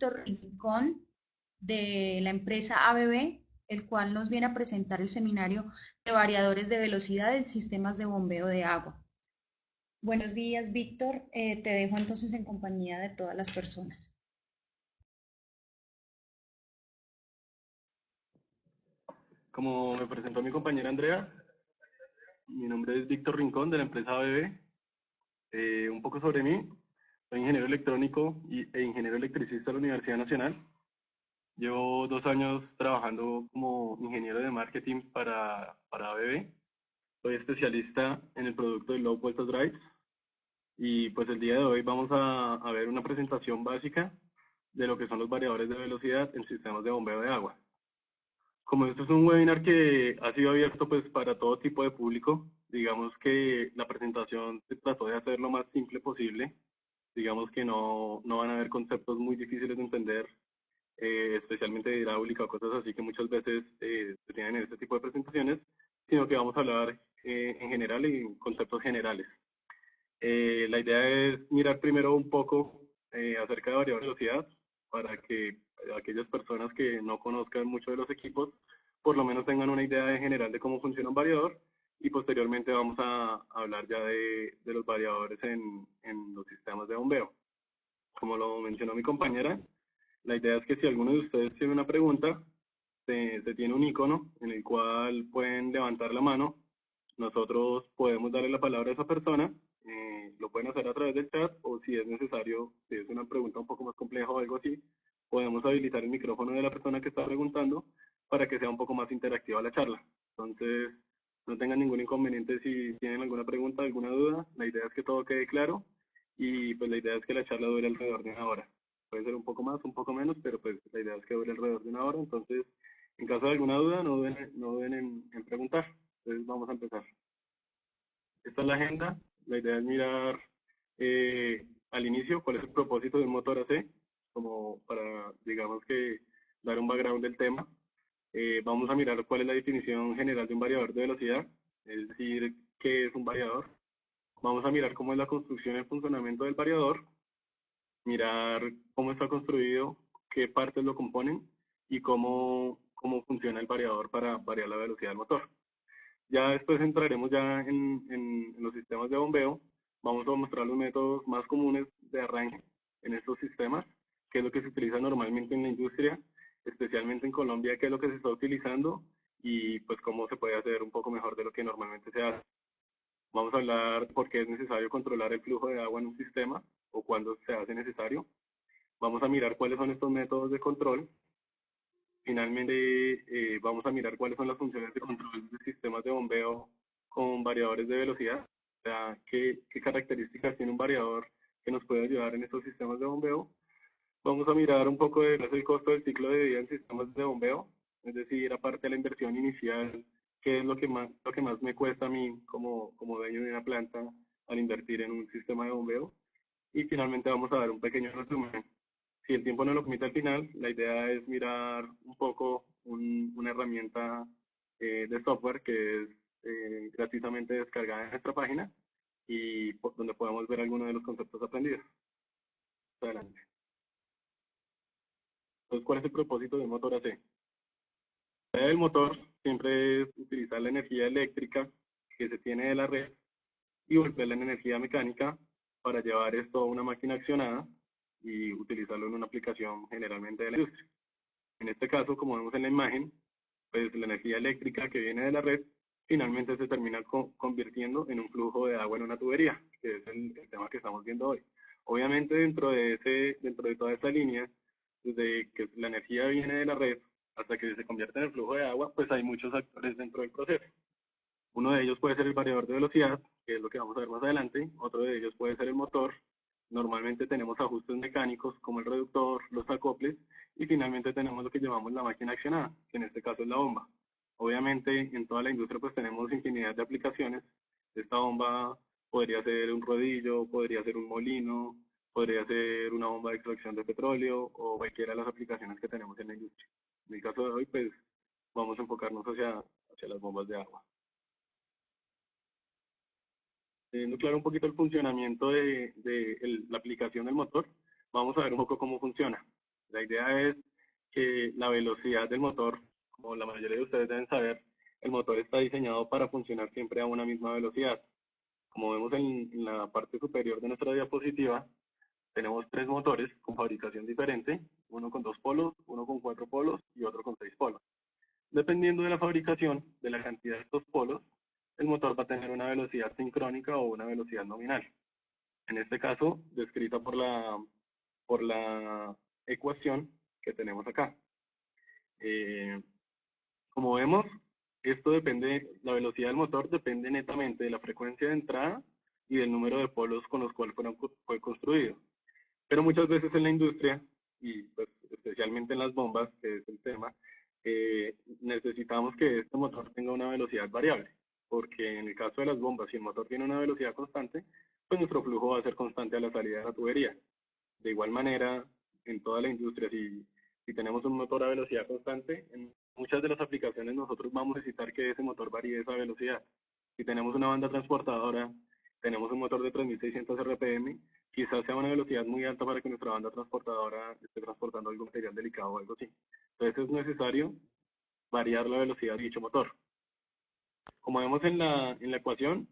Víctor Rincón de la empresa ABB, el cual nos viene a presentar el seminario de variadores de velocidad en sistemas de bombeo de agua. Buenos días, Víctor. Te dejo entonces en compañía de todas las personas. Como me presentó mi compañera Andrea, mi nombre es Víctor Rincón de la empresa ABB. Un poco sobre mí, soy ingeniero electrónico e ingeniero electricista de la Universidad Nacional. Llevo 2 años trabajando como ingeniero de marketing para ABB. Soy especialista en el producto de Low Voltage Drives y pues el día de hoy vamos a ver una presentación básica de lo que son los variadores de velocidad en sistemas de bombeo de agua. Como esto es un webinar que ha sido abierto pues para todo tipo de público, digamos que la presentación se trató de hacer lo más simple posible. Digamos que no van a haber conceptos muy difíciles de entender, especialmente de hidráulica o cosas así que muchas veces se tienen en este tipo de presentaciones, sino que vamos a hablar en general en conceptos generales. La idea es mirar primero un poco acerca de variable de velocidad para que aquellas personas que no conozcan mucho de los equipos por lo menos tengan una idea en general de cómo funciona un variador y posteriormente vamos a hablar ya de los variadores en los sistemas de bombeo. Como lo mencionó mi compañera, la idea es que si alguno de ustedes tiene una pregunta, se tiene un icono en el cual pueden levantar la mano. Nosotros podemos darle la palabra a esa persona. Lo pueden hacer a través del chat o si es necesario, si es una pregunta un poco más compleja o algo así, podemos habilitar el micrófono de la persona que está preguntando para que sea un poco más interactiva la charla. Entonces, no tengan ningún inconveniente si tienen alguna pregunta, alguna duda. La idea es que todo quede claro y pues la idea es que la charla dure alrededor de una hora. Puede ser un poco más, un poco menos, pero pues la idea es que dure alrededor de una hora. Entonces, en caso de alguna duda, no duden en preguntar. Entonces, vamos a empezar. Esta es la agenda. La idea es mirar al inicio cuál es el propósito de un motor AC, como para, digamos que, dar un background del tema. Vamos a mirar cuál es la definición general de un variador de velocidad, es decir, qué es un variador. Vamos a mirar cómo es la construcción y el funcionamiento del variador, mirar cómo está construido, qué partes lo componen y cómo funciona el variador para variar la velocidad del motor. Ya después entraremos ya en los sistemas de bombeo. Vamos a mostrar los métodos más comunes de arranque en estos sistemas, qué es lo que se utiliza normalmente en la industria, especialmente en Colombia, qué es lo que se está utilizando y pues cómo se puede hacer un poco mejor de lo que normalmente se hace. Vamos a hablar por qué es necesario controlar el flujo de agua en un sistema o cuándo se hace necesario. Vamos a mirar cuáles son estos métodos de control. Finalmente, vamos a mirar cuáles son las funciones de control de sistemas de bombeo con variadores de velocidad. O sea, qué características tiene un variador que nos puede ayudar en estos sistemas de bombeo. Vamos a mirar un poco de qué es el costo del ciclo de vida en sistemas de bombeo, es decir, aparte de la inversión inicial, qué es lo que más me cuesta a mí como dueño de una planta al invertir en un sistema de bombeo. Y finalmente vamos a dar un pequeño resumen. Si el tiempo no lo permite al final, la idea es mirar un poco una herramienta de software que es gratuitamente descargada en nuestra página y donde podemos ver algunos de los conceptos aprendidos. Adelante. Entonces, ¿cuál es el propósito de un motor AC? La idea del motor siempre es utilizar la energía eléctrica que se tiene de la red y volverla en energía mecánica para llevar esto a una máquina accionada y utilizarlo en una aplicación generalmente de la industria. En este caso, como vemos en la imagen, pues la energía eléctrica que viene de la red finalmente se termina convirtiendo en un flujo de agua en una tubería, que es el tema que estamos viendo hoy. Obviamente dentro de toda esa línea, desde que la energía viene de la red hasta que se convierte en el flujo de agua, pues hay muchos actores dentro del proceso. Uno de ellos puede ser el variador de velocidad, que es lo que vamos a ver más adelante. Otro de ellos puede ser el motor. Normalmente tenemos ajustes mecánicos como el reductor, los acoples y finalmente tenemos lo que llamamos la máquina accionada, que en este caso es la bomba. Obviamente en toda la industria pues tenemos infinidad de aplicaciones. Esta bomba podría ser un rodillo, podría ser un molino, podría ser una bomba de extracción de petróleo o cualquiera de las aplicaciones que tenemos en la industria. En el caso de hoy pues vamos a enfocarnos hacia las bombas de agua. Teniendo claro un poquito el funcionamiento de la aplicación del motor, vamos a ver un poco cómo funciona. La idea es que la velocidad del motor, como la mayoría de ustedes deben saber, el motor está diseñado para funcionar siempre a una misma velocidad. Como vemos en la parte superior de nuestra diapositiva, tenemos tres motores con fabricación diferente, uno con 2 polos, uno con 4 polos y otro con 6 polos. Dependiendo de la fabricación, de la cantidad de estos polos, el motor va a tener una velocidad sincrónica o una velocidad nominal. En este caso, descrita por la ecuación que tenemos acá. Eh, Como vemos, la velocidad del motor depende netamente de la frecuencia de entrada y del número de polos con los cuales fue construido. Pero muchas veces en la industria, y pues especialmente en las bombas, que es el tema, necesitamos que este motor tenga una velocidad variable, porque en el caso de las bombas, si el motor tiene una velocidad constante, pues nuestro flujo va a ser constante a la salida de la tubería. De igual manera, en toda la industria, si tenemos un motor a velocidad constante, en muchas de las aplicaciones nosotros vamos a necesitar que ese motor varíe esa velocidad. Si tenemos una banda transportadora, tenemos un motor de 3600 RPM, quizás sea una velocidad muy alta para que nuestra banda transportadora esté transportando algún material delicado o algo así. Entonces es necesario variar la velocidad de dicho motor. Como vemos en la ecuación,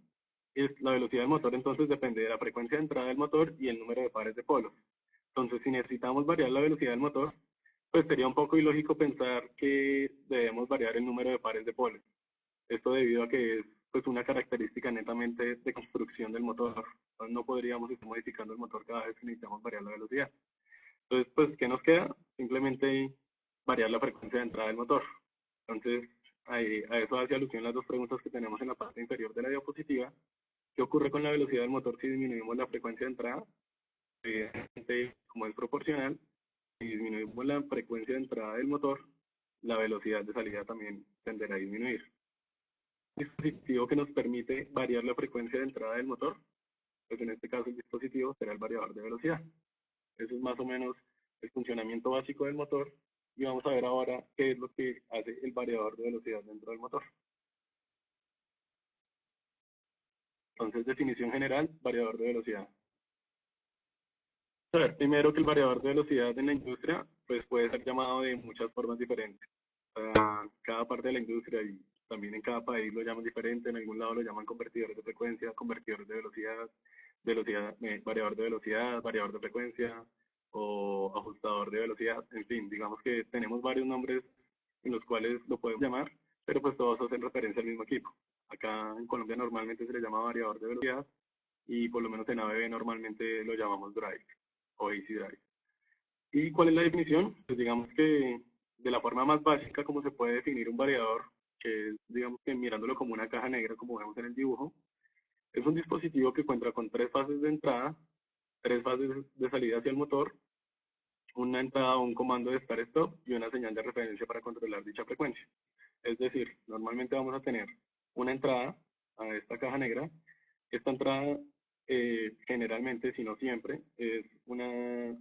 la velocidad del motor entonces depende de la frecuencia de entrada del motor y el número de pares de polos. Entonces, si necesitamos variar la velocidad del motor, pues sería un poco ilógico pensar que debemos variar el número de pares de polos. Esto debido a que es pues una característica netamente de construcción del motor. Entonces, no podríamos estar modificando el motor cada vez que necesitamos variar la velocidad. Entonces, pues, ¿qué nos queda? Simplemente variar la frecuencia de entrada del motor. Entonces, a eso hace alusión las dos preguntas que tenemos en la parte inferior de la diapositiva. ¿Qué ocurre con la velocidad del motor si disminuimos la frecuencia de entrada? Evidentemente, como es proporcional, si disminuimos la frecuencia de entrada del motor, la velocidad de salida también tenderá a disminuir. Un dispositivo que nos permite variar la frecuencia de entrada del motor, pues en este caso el dispositivo será el variador de velocidad. Eso es más o menos el funcionamiento básico del motor y vamos a ver ahora qué es lo que hace el variador de velocidad dentro del motor. Entonces, definición general, variador de velocidad. A ver, primero que el variador de velocidad en la industria pues puede ser llamado de muchas formas diferentes. Cada parte de la industria y también en cada país lo llaman diferente. En algún lado lo llaman convertidores de frecuencia, convertidores de velocidad, variador de frecuencia o ajustador de velocidad. En fin, digamos que tenemos varios nombres en los cuales lo podemos llamar, pero pues todos hacen referencia al mismo equipo. Acá en Colombia normalmente se le llama variador de velocidad y por lo menos en ABB normalmente lo llamamos drive o easy drive. ¿Y cuál es la definición? Pues digamos que de la forma más básica como se puede definir un variador, que es, digamos que mirándolo como una caja negra, como vemos en el dibujo, es un dispositivo que cuenta con 3 fases de entrada, 3 fases de salida hacia el motor, una entrada o un comando de start-stop y una señal de referencia para controlar dicha frecuencia. Es decir, normalmente vamos a tener una entrada a esta caja negra. Esta entrada generalmente, si no siempre, es una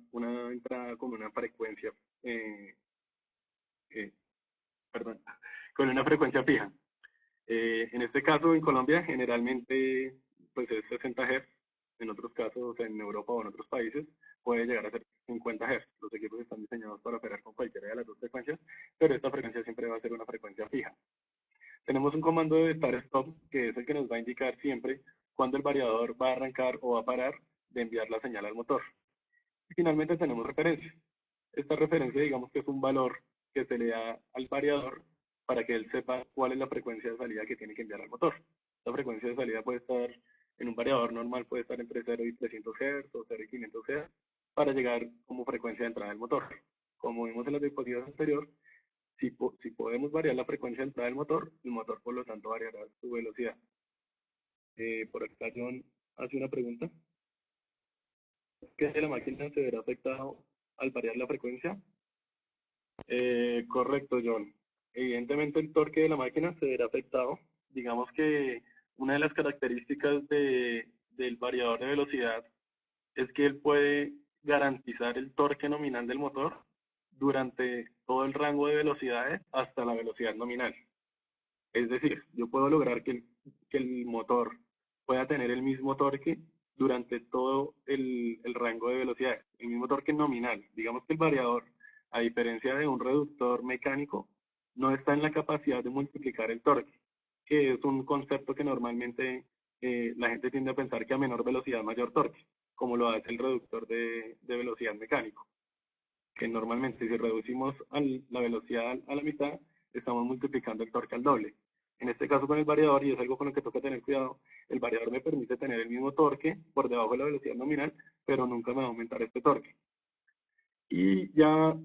entrada con una frecuencia, eh, eh, perdón, con una frecuencia fija. En este caso, en Colombia, generalmente pues es 60 Hz. En otros casos, en Europa o en otros países, puede llegar a ser 50 Hz. Los equipos están diseñados para operar con cualquiera de las dos frecuencias, pero esta frecuencia siempre va a ser una frecuencia fija. Tenemos un comando de start-stop que es el que nos va a indicar siempre cuándo el variador va a arrancar o va a parar de enviar la señal al motor. Y finalmente tenemos referencia. Esta referencia, digamos que es un valor que se le da al variador para que él sepa cuál es la frecuencia de salida que tiene que enviar al motor. La frecuencia de salida puede estar, en un variador normal puede estar entre 0 y 300 Hz o 0 y 500 Hz para llegar como frecuencia de entrada del motor. Como vimos en las diapositivas anteriores, si podemos variar la frecuencia de entrada del motor, el motor por lo tanto variará su velocidad. Por acá John hace una pregunta. ¿Qué de la máquina se verá afectado al variar la frecuencia? Correcto, John. Evidentemente el torque de la máquina se verá afectado. Digamos que una de las características del variador de velocidad es que él puede garantizar el torque nominal del motor durante todo el rango de velocidades hasta la velocidad nominal. Es decir, yo puedo lograr que el motor pueda tener el mismo torque durante todo el rango de velocidades, el mismo torque nominal. Digamos que el variador a diferencia de un reductor mecánico, no está en la capacidad de multiplicar el torque, que es un concepto que normalmente la gente tiende a pensar que a menor velocidad mayor torque, como lo hace el reductor de velocidad mecánico, que normalmente si reducimos la velocidad a la mitad, estamos multiplicando el torque al doble. En este caso con el variador, y es algo con lo que toca tener cuidado, el variador me permite tener el mismo torque por debajo de la velocidad nominal, pero nunca me va a aumentar este torque. Y ya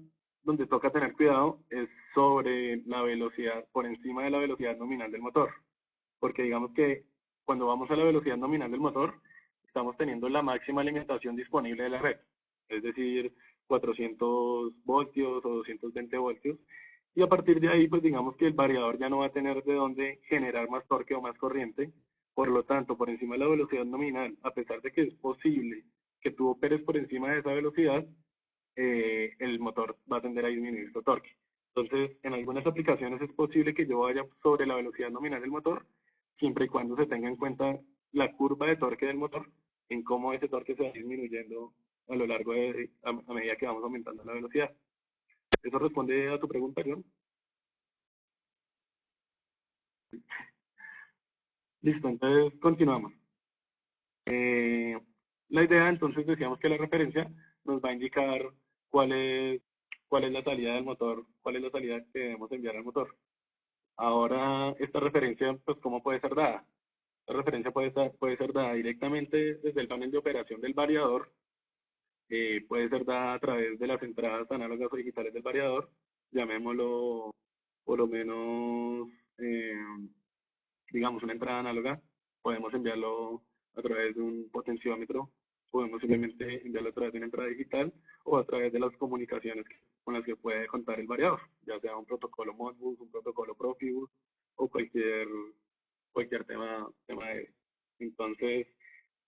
donde toca tener cuidado es sobre la velocidad, por encima de la velocidad nominal del motor. Porque digamos que cuando vamos a la velocidad nominal del motor, estamos teniendo la máxima alimentación disponible de la red. Es decir, 400 voltios o 220 voltios. Y a partir de ahí, pues digamos que el variador ya no va a tener de dónde generar más torque o más corriente. Por lo tanto, por encima de la velocidad nominal, a pesar de que es posible que tú operes por encima de esa velocidad, el motor va a tender a disminuir su torque. Entonces, en algunas aplicaciones es posible que yo vaya sobre la velocidad nominal del motor, siempre y cuando se tenga en cuenta la curva de torque del motor, en cómo ese torque se va disminuyendo a lo largo a medida que vamos aumentando la velocidad. ¿Eso responde a tu pregunta, John? Listo, entonces continuamos. Eh, la idea, entonces, decíamos que la referencia nos va a indicar cuál es, cuál es la salida del motor, cuál es la salida que debemos enviar al motor. Ahora, esta referencia, pues, ¿cómo puede ser dada? La referencia puede ser dada directamente desde el panel de operación del variador, puede ser dada a través de las entradas análogas o digitales del variador, llamémoslo por lo menos, digamos, una entrada análoga, podemos enviarlo a través de un potenciómetro, podemos simplemente enviarlo a través de una entrada digital o a través de las comunicaciones con las que puede contar el variador, ya sea un protocolo Modbus, un protocolo Profibus o cualquier tema de eso. Entonces,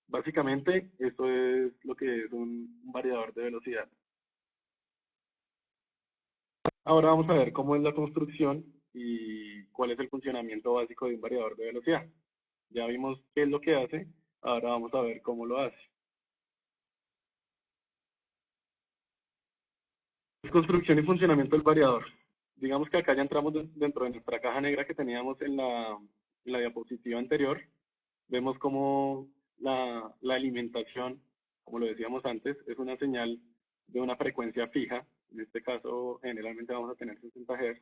básicamente, esto es lo que es un variador de velocidad. Ahora vamos a ver cómo es la construcción y cuál es el funcionamiento básico de un variador de velocidad. Ya vimos qué es lo que hace, ahora vamos a ver cómo lo hace. Construcción y funcionamiento del variador. Digamos que acá ya entramos dentro de nuestra caja negra que teníamos en la diapositiva anterior. Vemos cómo la alimentación, como lo decíamos antes, es una señal de una frecuencia fija. En este caso, generalmente vamos a tener 60 Hz.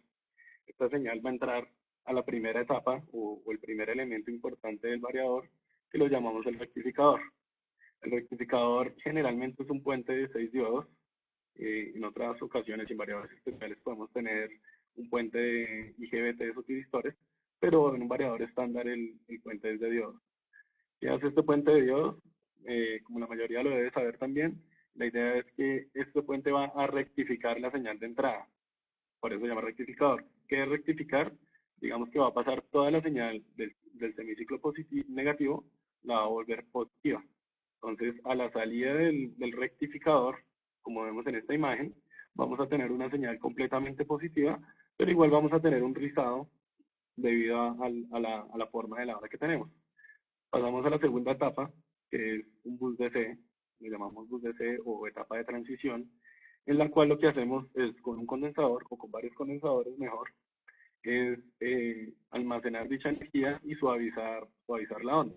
Esta señal va a entrar a la primera etapa o el primer elemento importante del variador, que lo llamamos el rectificador. El rectificador generalmente es un puente de 6 diodos. En otras ocasiones, en variadores especiales, podemos tener un puente de IGBTs o tiristores, pero en un variador estándar el puente es de diodos. ¿Qué hace este puente de diodos? Como la mayoría lo debe saber también, la idea es que este puente va a rectificar la señal de entrada. Por eso se llama rectificador. ¿Qué es rectificar? Digamos que va a pasar toda la señal del semiciclo negativo, la va a volver positiva. Entonces, a la salida del rectificador, como vemos en esta imagen, vamos a tener una señal completamente positiva, pero igual vamos a tener un rizado debido a la forma de la hora que tenemos. Pasamos a la segunda etapa, que es un bus DC, le llamamos bus DC o etapa de transición, en la cual lo que hacemos es con un condensador o con varios condensadores mejor, es almacenar dicha energía y suavizar la onda.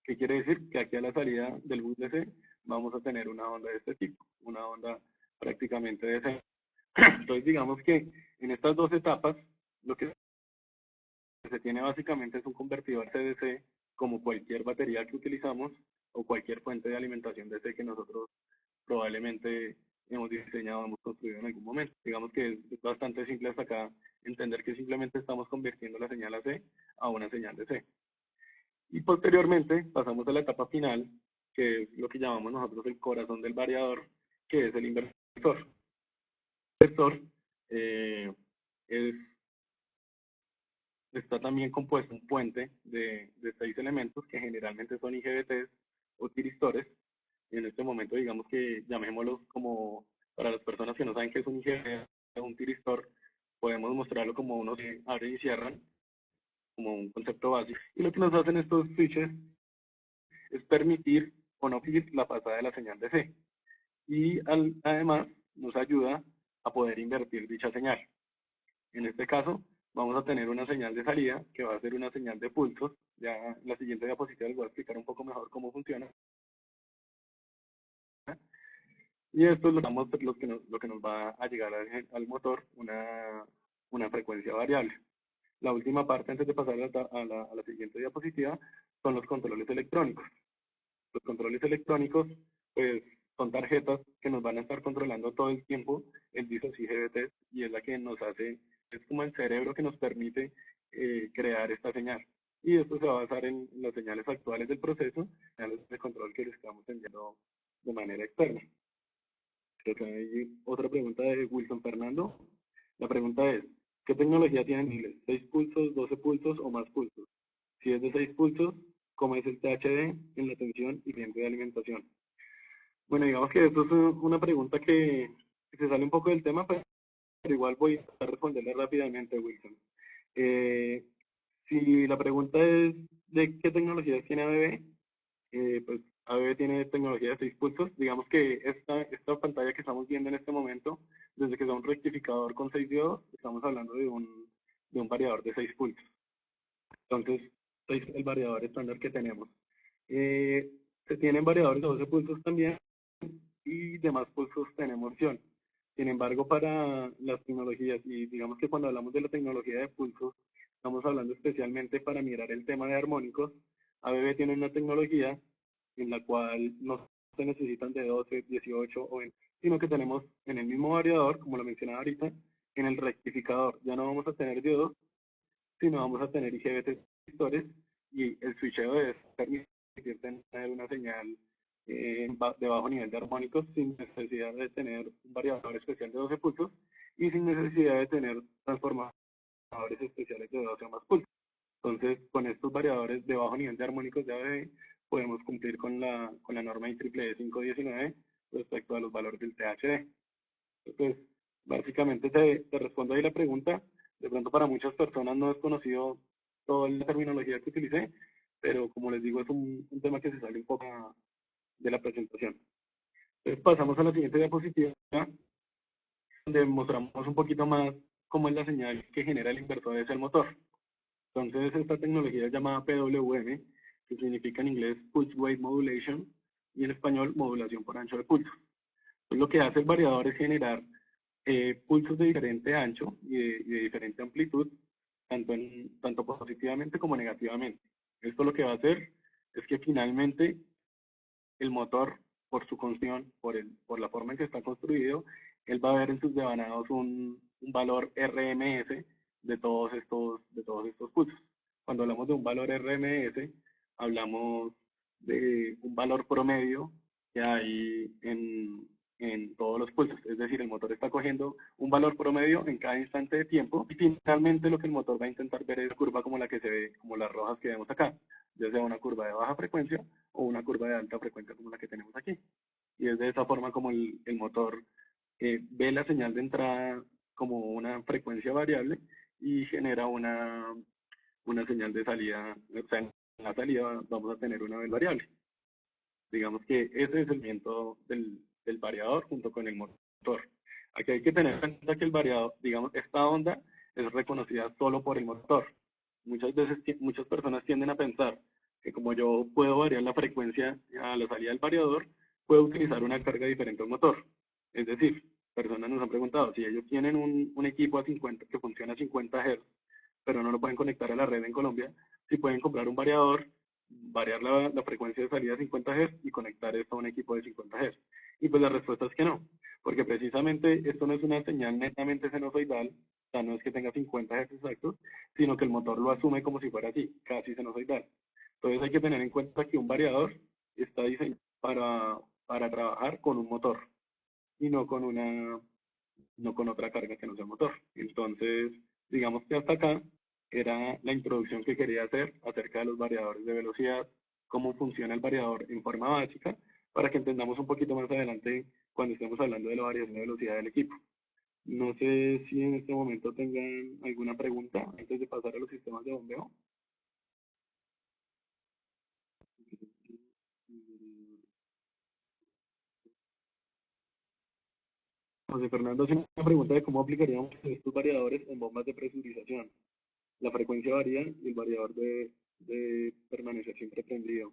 ¿Qué quiere decir? Que aquí a la salida del bus DC vamos a tener una onda de este tipo, una onda prácticamente DC. Entonces digamos que en estas dos etapas lo que se tiene básicamente es un convertidor CDC como cualquier batería que utilizamos o cualquier fuente de alimentación DC que nosotros probablemente hemos diseñado, hemos construido en algún momento. Digamos que es bastante simple hasta acá entender que simplemente estamos convirtiendo la señal AC a una señal DC. Y posteriormente pasamos a la etapa final, que es lo que llamamos nosotros el corazón del variador, que es el inversor. El inversor eh, es está también compuesto un puente de 6 elementos que generalmente son IGBTs o tiristores. En este momento, digamos que llamémoslos como, para las personas que no saben qué es un IGBT o un tiristor, podemos mostrarlo como unos que abren y cierran, como un concepto básico. Y lo que nos hacen estos switches es permitir o no permitir la pasada de la señal DC. Y además nos ayuda a poder invertir dicha señal. En este caso, vamos a tener una señal de salida que va a ser una señal de pulsos. Ya en la siguiente diapositiva les voy a explicar un poco mejor cómo funciona. Y esto es lo que nos va a llegar al motor una frecuencia variable. La última parte, antes de pasar a la siguiente diapositiva, son los controles electrónicos. Los controles electrónicos, pues, son tarjetas que nos van a estar controlando todo el tiempo el DISOC GBT, y es la que nos hace, es como el cerebro que nos permite crear esta señal. Y esto se va a basar en las señales actuales del proceso, señales de control que le estamos enviando de manera externa. Creo que hay otra pregunta de Wilson Fernando. La pregunta es, ¿qué tecnología tienen miles? ¿6 pulsos, 12 pulsos o más pulsos? Si es de 6 pulsos, ¿cómo es el THD en la tensión y tiempo de alimentación? Bueno, digamos que esto es una pregunta que se sale un poco del tema, pero igual voy a responderle rápidamente, Wilson. Eh, si la pregunta es de qué tecnologías tiene ABB, pues ABB tiene tecnología de 6 pulsos. Digamos que esta pantalla que estamos viendo en este momento, desde que sea un rectificador con 6 diodos, estamos hablando de un variador de 6 pulsos. Entonces, 6 es el variador estándar que tenemos. Eh, Se tienen variadores de 12 pulsos también, y demás pulsos tenemos opción. Sin embargo, para las tecnologías, y digamos que cuando hablamos de la tecnología de pulsos, estamos hablando especialmente para mirar el tema de armónicos. ABB tiene una tecnología en la cual no se necesitan de 12, 18 o 20, sino que tenemos en el mismo variador, como lo mencionaba ahorita, en el rectificador. Ya no vamos a tener diodos, sino vamos a tener IGBT transistores, y el switcheo debe permitir tener una señal de bajo nivel de armónicos sin necesidad de tener un variador especial de 12 pulsos y sin necesidad de tener transformadores especiales de 12 o más pulsos. Entonces, con estos variadores de bajo nivel de armónicos de ABB, podemos cumplir con la norma IEEE 519 respecto a los valores del THD. Entonces, básicamente te respondo ahí la pregunta. De pronto para muchas personas no es conocido toda la terminología que utilicé, pero como les digo, es un tema que se sale un poco de la presentación. Entonces pasamos a la siguiente diapositiva, donde mostramos un poquito más cómo es la señal que genera el inversor hacia el motor. Entonces, esta tecnología es llamada PWM, que significa en inglés Pulse Wave Modulation, y en español modulación por ancho de pulsos. Entonces, lo que hace el variador es generar pulsos de diferente ancho y de diferente amplitud, tanto positivamente como negativamente. Esto lo que va a hacer es que finalmente el motor, por su construcción, por la forma en que está construido, él va a ver en sus devanados un valor RMS de todos estos pulsos. Cuando hablamos de un valor RMS, hablamos de un valor promedio que hay en todos los pulsos. Es decir, el motor está cogiendo un valor promedio en cada instante de tiempo, y finalmente lo que el motor va a intentar ver es una curva como la que se ve, como las rojas que vemos acá, ya sea una curva de baja frecuencia o una curva de alta frecuencia como la que tenemos aquí. Y es de esa forma como el motor ve la señal de entrada como una frecuencia variable y genera una señal de salida. O sea, en la salida vamos a tener una variable. Digamos que ese es el movimiento del variador junto con el motor. Aquí hay que tener en cuenta que el variador, digamos, esta onda es reconocida solo por el motor. Muchas veces, muchas personas tienden a pensar que como yo puedo variar la frecuencia a la salida del variador, puedo utilizar una carga diferente al motor. Es decir, personas nos han preguntado si ellos tienen un equipo a 50, que funciona a 50 Hz, pero no lo pueden conectar a la red en Colombia, si pueden comprar un variador, variar la frecuencia de salida a 50 Hz y conectar esto a un equipo de 50 Hz. Y pues la respuesta es que no, porque precisamente esto no es una señal netamente sinusoidal, o sea, no es que tenga 50 Hz exactos, sino que el motor lo asume como si fuera así, casi sinusoidal. Entonces hay que tener en cuenta que un variador está diseñado para trabajar con un motor y no con otra carga que no sea el motor. Entonces, digamos que hasta acá era la introducción que quería hacer acerca de los variadores de velocidad, cómo funciona el variador en forma básica, para que entendamos un poquito más adelante cuando estemos hablando de la variación de velocidad del equipo. No sé si en este momento tengan alguna pregunta antes de pasar a los sistemas de bombeo. José Fernando hace una pregunta de cómo aplicaríamos estos variadores en bombas de presurización. La frecuencia varía y el variador de permanecer siempre prendido.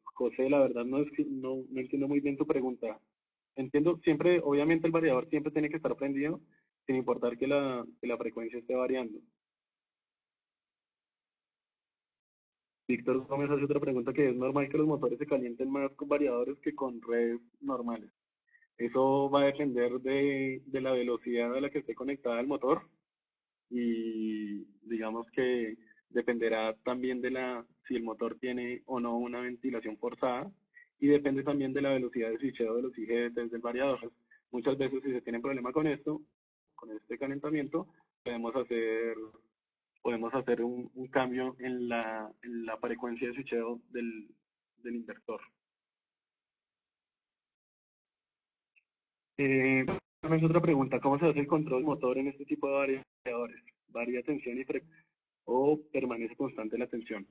José, la verdad no entiendo muy bien tu pregunta. Entiendo, siempre, obviamente el variador siempre tiene que estar prendido, sin importar que la frecuencia esté variando. Víctor Gómez hace otra pregunta que es normal que los motores se calienten más con variadores que con redes normales. Eso va a depender de la velocidad a la que esté conectada el motor y digamos que dependerá también si el motor tiene o no una ventilación forzada y depende también de la velocidad de switcheo de los IGBTs del variador. Pues, muchas veces si se tiene problema con esto, con este calentamiento, podemos hacer un cambio en la frecuencia de switcheo del inversor. Es otra pregunta, ¿cómo se hace el control motor en este tipo de variadores? ¿Varía tensión y frecuencia o permanece constante la tensión?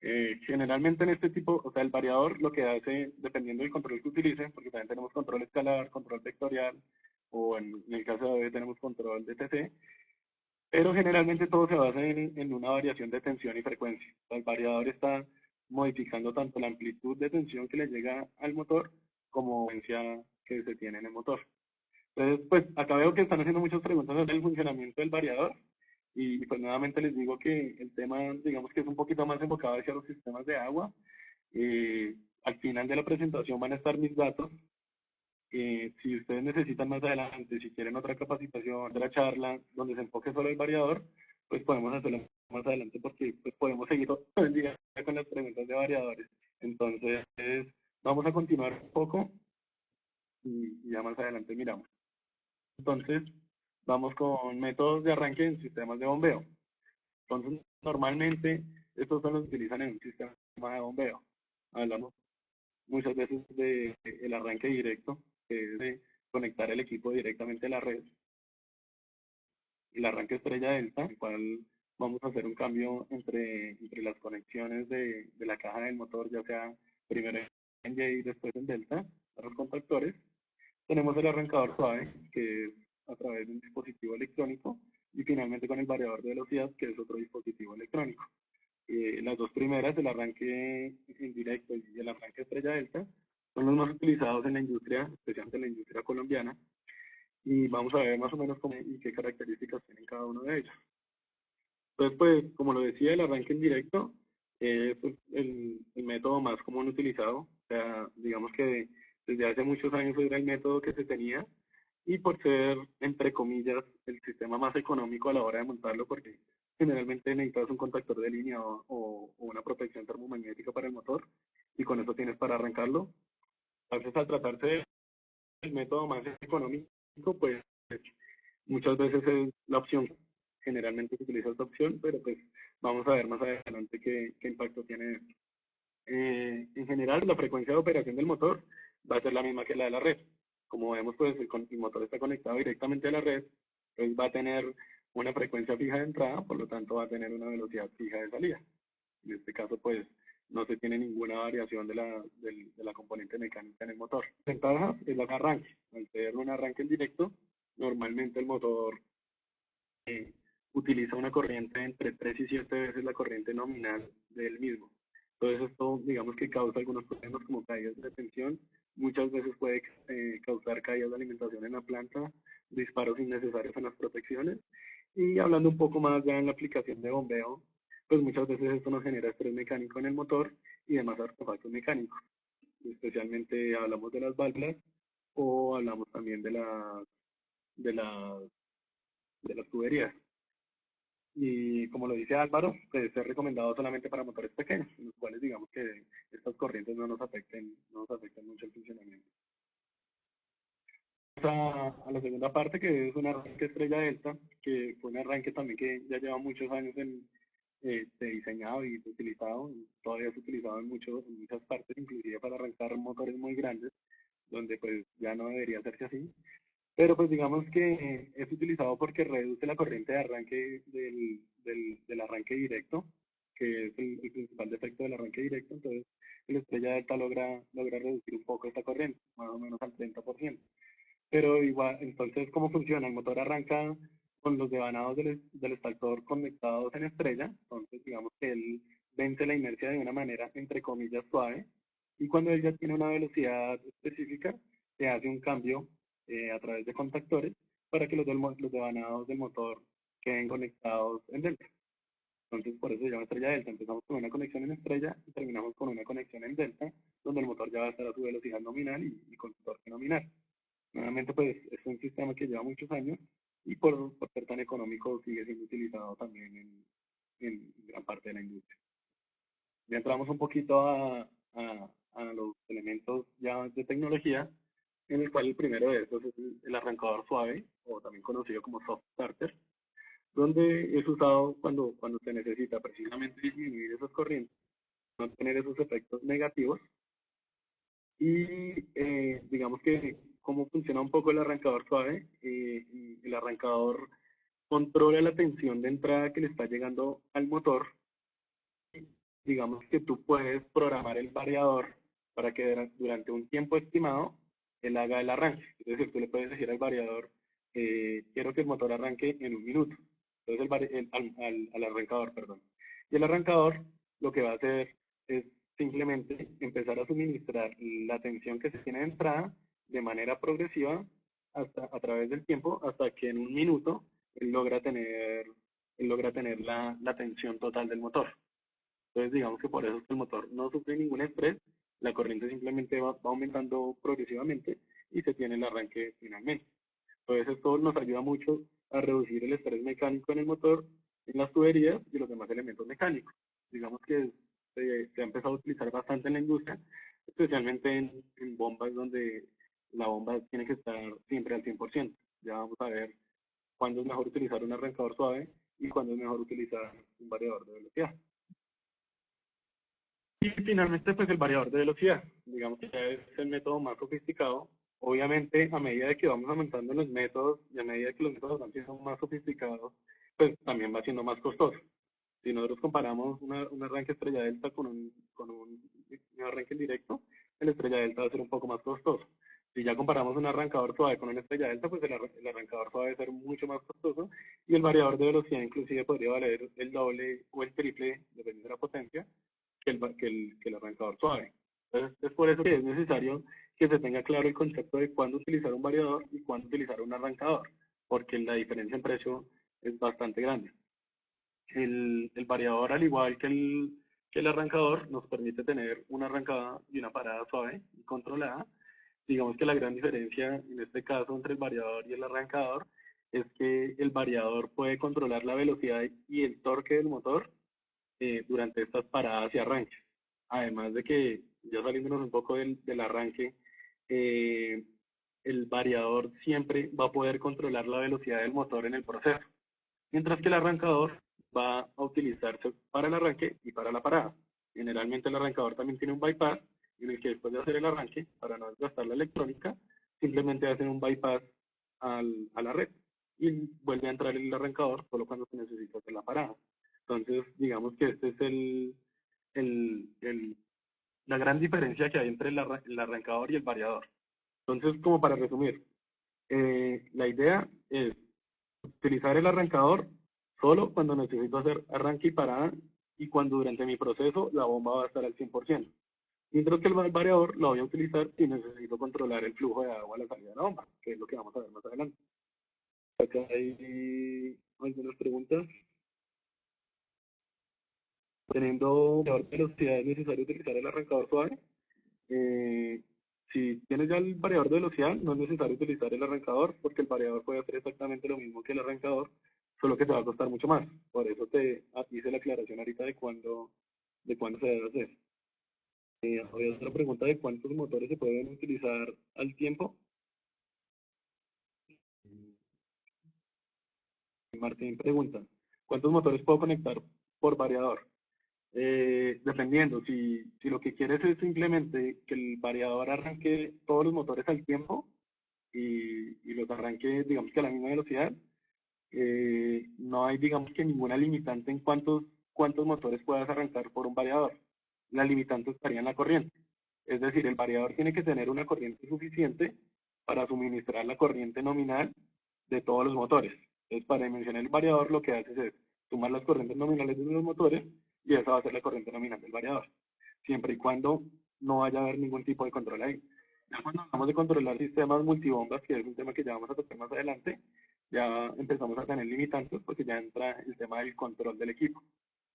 Generalmente en este tipo, o sea, el variador lo que hace, dependiendo del control que utilice, porque también tenemos control escalar, control vectorial, o en el caso de AV tenemos control de TC, pero generalmente todo se basa en una variación de tensión y frecuencia. O sea, el variador está modificando tanto la amplitud de tensión que le llega al motor como la frecuencia que se tiene en el motor. Entonces, pues acá veo que están haciendo muchas preguntas sobre el funcionamiento del variador y pues nuevamente les digo que el tema, digamos que es un poquito más enfocado hacia los sistemas de agua. Al final de la presentación van a estar mis datos. Si ustedes necesitan más adelante, si quieren otra capacitación, otra charla donde se enfoque solo el variador, pues podemos hacerlo más adelante porque pues podemos seguir todo el día con las preguntas de variadores. Entonces, vamos a continuar un poco y ya más adelante miramos. Entonces, vamos con métodos de arranque en sistemas de bombeo. Entonces, normalmente estos son los que utilizan en un sistema de bombeo. Hablamos muchas veces del arranque directo, que es de conectar el equipo directamente a la red. El arranque estrella delta, en el cual vamos a hacer un cambio entre las conexiones de la caja del motor, ya sea primero en Y y después en delta, para los contactores. Tenemos el arrancador suave, que es a través de un dispositivo electrónico, y finalmente con el variador de velocidad, que es otro dispositivo electrónico. Las dos primeras, el arranque en directo y el arranque estrella delta, son los más utilizados en la industria, especialmente en la industria colombiana, y vamos a ver más o menos cómo y qué características tienen cada uno de ellos. Entonces, pues, como lo decía, el arranque en directo es el método más común utilizado. O sea, digamos que desde hace muchos años era el método que se tenía y por ser, entre comillas, el sistema más económico a la hora de montarlo, porque generalmente necesitas un contactor de línea o una protección termomagnética para el motor y con eso tienes para arrancarlo. Entonces, al tratarse del método más económico, pues muchas veces es la opción. Generalmente se utiliza esta opción, pero pues vamos a ver más adelante qué impacto tiene esto. En general, la frecuencia de operación del motor va a ser la misma que la de la red. Como vemos, pues el motor está conectado directamente a la red, pues va a tener una frecuencia fija de entrada, por lo tanto va a tener una velocidad fija de salida. En este caso, pues no se tiene ninguna variación de la componente mecánica en el motor. Ventajas es el arranque. Al tener un arranque en directo, normalmente el motor utiliza una corriente entre 3 y 7 veces la corriente nominal del mismo. Entonces esto, digamos que causa algunos problemas como caídas de tensión, muchas veces puede causar caídas de alimentación en la planta, disparos innecesarios en las protecciones, y hablando un poco más ya en la aplicación de bombeo, pues muchas veces esto nos genera estrés mecánico en el motor y demás artefactos mecánicos. Especialmente hablamos de las válvulas o hablamos también de, la, de las tuberías. Y como lo dice Álvaro, pues es recomendado solamente para motores pequeños, en los cuales digamos que estas corrientes no nos afecten mucho el funcionamiento. A la segunda parte, que es un arranque estrella delta, que fue un arranque también que ya lleva muchos años de diseñado y utilizado, y todavía es utilizado en muchas partes, inclusive para arrancar motores muy grandes, donde pues ya no debería hacerse así. Pero pues digamos que es utilizado porque reduce la corriente de arranque del arranque directo que es el principal defecto del arranque directo. Entonces, el estrella delta logra reducir un poco esta corriente, más o menos al 30%. Pero igual, entonces, ¿cómo funciona? El motor arranca con los devanados del estaltor conectados en estrella, entonces digamos que él vence la inercia de una manera, entre comillas, suave, y cuando él ya tiene una velocidad específica, se hace un cambio a través de contactores para que los devanados del motor queden conectados en delta. Entonces, por eso se llama estrella delta. Empezamos con una conexión en estrella y terminamos con una conexión en delta, donde el motor ya va a estar a su velocidad nominal y con su torque nominal. Nuevamente, pues es un sistema que lleva muchos años y por ser tan económico sigue siendo utilizado también en gran parte de la industria. Ya entramos un poquito a los elementos ya de tecnología, en el cual el primero de estos es el arrancador suave, o también conocido como soft starter, donde es usado cuando se necesita precisamente disminuir esas corrientes, no tener esos efectos negativos. Y digamos que cómo funciona un poco el arrancador suave. El arrancador controla la tensión de entrada que le está llegando al motor. Digamos que tú puedes programar el variador para que durante un tiempo estimado él haga el arranque. Es decir, tú le puedes decir al variador, quiero que el motor arranque en un minuto. Entonces al arrancador, perdón. Y el arrancador lo que va a hacer es simplemente empezar a suministrar la tensión que se tiene de entrada de manera progresiva hasta, a través del tiempo hasta que en un minuto él logra tener, él logra tener la tensión total del motor. Entonces, digamos que por eso es que el motor no sufre ningún estrés, la corriente simplemente va aumentando progresivamente y se tiene el arranque finalmente. Entonces, esto nos ayuda mucho a reducir el estrés mecánico en el motor, en las tuberías y los demás elementos mecánicos. Digamos que se ha empezado a utilizar bastante en la industria, especialmente en bombas donde la bomba tiene que estar siempre al 100%. Ya vamos a ver cuándo es mejor utilizar un arrancador suave y cuándo es mejor utilizar un variador de velocidad. Y finalmente, pues el variador de velocidad, digamos que ya es el método más sofisticado. Obviamente, a medida de que vamos aumentando los métodos y a medida que los métodos van siendo más sofisticados, pues también va siendo más costoso. Si nosotros comparamos un arranque estrella delta con un arranque en directo, el estrella delta va a ser un poco más costoso. Si ya comparamos un arrancador suave con una estrella delta, pues el arrancador suave va a ser mucho más costoso y el variador de velocidad inclusive podría valer el doble o el triple, dependiendo de la potencia, que el arrancador suave. Entonces, es por eso que es necesario que se tenga claro el concepto de cuándo utilizar un variador y cuándo utilizar un arrancador, porque la diferencia en precio es bastante grande. El variador, al igual que el arrancador, nos permite tener una arrancada y una parada suave y controlada. Digamos que la gran diferencia en este caso entre el variador y el arrancador es que el variador puede controlar la velocidad y el torque del motor durante estas paradas y arranques. Además de que, ya saliéndonos un poco del arranque, eh, el variador siempre va a poder controlar la velocidad del motor en el proceso, mientras que el arrancador va a utilizarse para el arranque y para la parada. Generalmente el arrancador también tiene un bypass, en el que después de hacer el arranque, para no desgastar la electrónica, simplemente hacen un bypass a la red y vuelve a entrar el arrancador solo cuando se necesita hacer la parada. Entonces, digamos que este es el, el- la gran diferencia que hay entre el arrancador y el variador. Entonces, como para resumir, la idea es utilizar el arrancador solo cuando necesito hacer arranque y parada y cuando durante mi proceso la bomba va a estar al 100%. Mientras que el variador lo voy a utilizar si necesito controlar el flujo de agua a la salida de la bomba, que es lo que vamos a ver más adelante. Acá hay algunas preguntas. Teniendo mayor velocidad es necesario utilizar el arrancador suave. Eh, si tienes ya el variador de velocidad, no es necesario utilizar el arrancador porque el variador puede hacer exactamente lo mismo que el arrancador, solo que te va a costar mucho más. Por eso te hice la aclaración ahorita de cuándo se debe hacer. Había otra pregunta de cuántos motores se pueden utilizar al tiempo. Martín pregunta, ¿cuántos motores puedo conectar por variador? Dependiendo, si lo que quieres es simplemente que el variador arranque todos los motores al tiempo y los arranque, digamos que a la misma velocidad, no hay, digamos que ninguna limitante en cuántos cuántos motores puedas arrancar por un variador. La limitante estaría en la corriente. Es decir, el variador tiene que tener una corriente suficiente para suministrar la corriente nominal de todos los motores. Entonces, para dimensionar el variador, lo que haces es sumar las corrientes nominales de los motores y esa va a ser la corriente nominal del variador, siempre y cuando no vaya a haber ningún tipo de control ahí. Ya cuando hablamos de controlar sistemas multibombas, que es un tema que ya vamos a tocar más adelante, ya empezamos a tener limitantes porque ya entra el tema del control del equipo.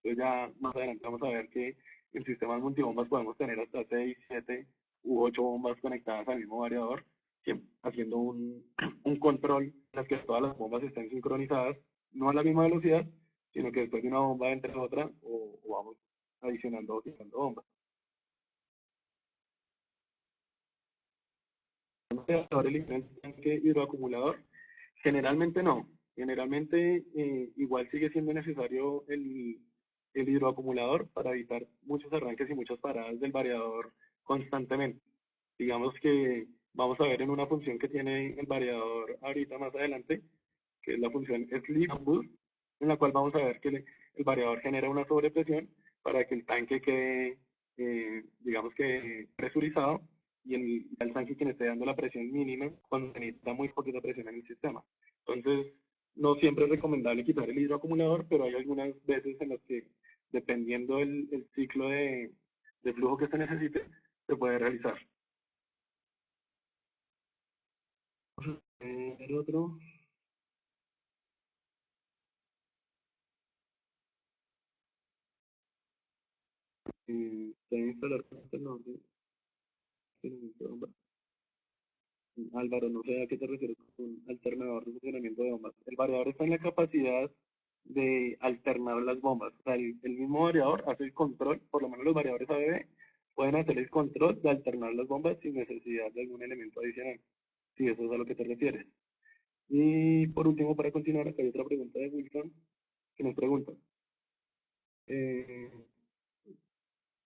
Entonces ya más adelante vamos a ver que en sistemas multibombas podemos tener hasta 6, 7 u 8 bombas conectadas al mismo variador, haciendo un control en las que todas las bombas estén sincronizadas, no a la misma velocidad, sino que después de una bomba entre otra o vamos adicionando o quitando bombas. Elimina el tanque hidroacumulador. Generalmente no. Generalmente igual sigue siendo necesario el hidroacumulador para evitar muchos arranques y muchas paradas del variador constantemente. Digamos que vamos a ver en una función que tiene el variador ahorita más adelante, que es la función sleep and boost, en la cual vamos a ver que el variador genera una sobrepresión para que el tanque quede, digamos que presurizado y el tanque que le esté dando la presión mínima cuando se necesita muy poquita presión en el sistema. Entonces, no siempre es recomendable quitar el hidroacumulador, pero hay algunas veces en las que, dependiendo el ciclo de flujo que se necesite, se puede realizar. El otro, debe instalar el nombre. Álvaro, no sé a qué te refieres con un alternador de funcionamiento de bombas. El variador está en la capacidad de alternar las bombas. O sea, el mismo variador hace el control, por lo menos los variadores ABB pueden hacer el control de alternar las bombas sin necesidad de algún elemento adicional, si eso es a lo que te refieres. Y por último, para continuar, acá hay otra pregunta de Wilson que nos pregunta. eh,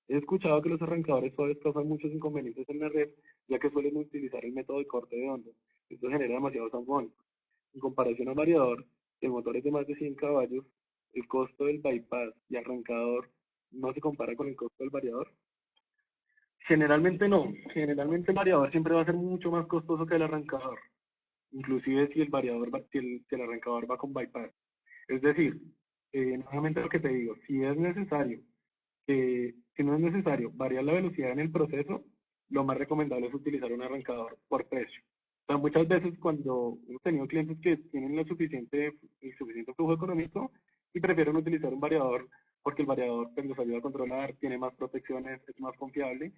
He escuchado que los arrancadores suaves causan muchos inconvenientes en la red, ya que suelen utilizar el método de corte de onda. Esto genera demasiados armónicos. En comparación a un variador, de motores de más de 100 caballos, el costo del bypass y arrancador no se compara con el costo del variador. Generalmente no. Generalmente el variador siempre va a ser mucho más costoso que el arrancador, inclusive si el variador si el arrancador va con bypass. Es decir, nuevamente lo que te digo, si no es necesario variar la velocidad en el proceso, lo más recomendable es utilizar un arrancador por precio. O sea, muchas veces cuando hemos tenido clientes que tienen el suficiente flujo económico y prefieren utilizar un variador porque el variador pues, los ayuda a controlar, tiene más protecciones, es más confiable,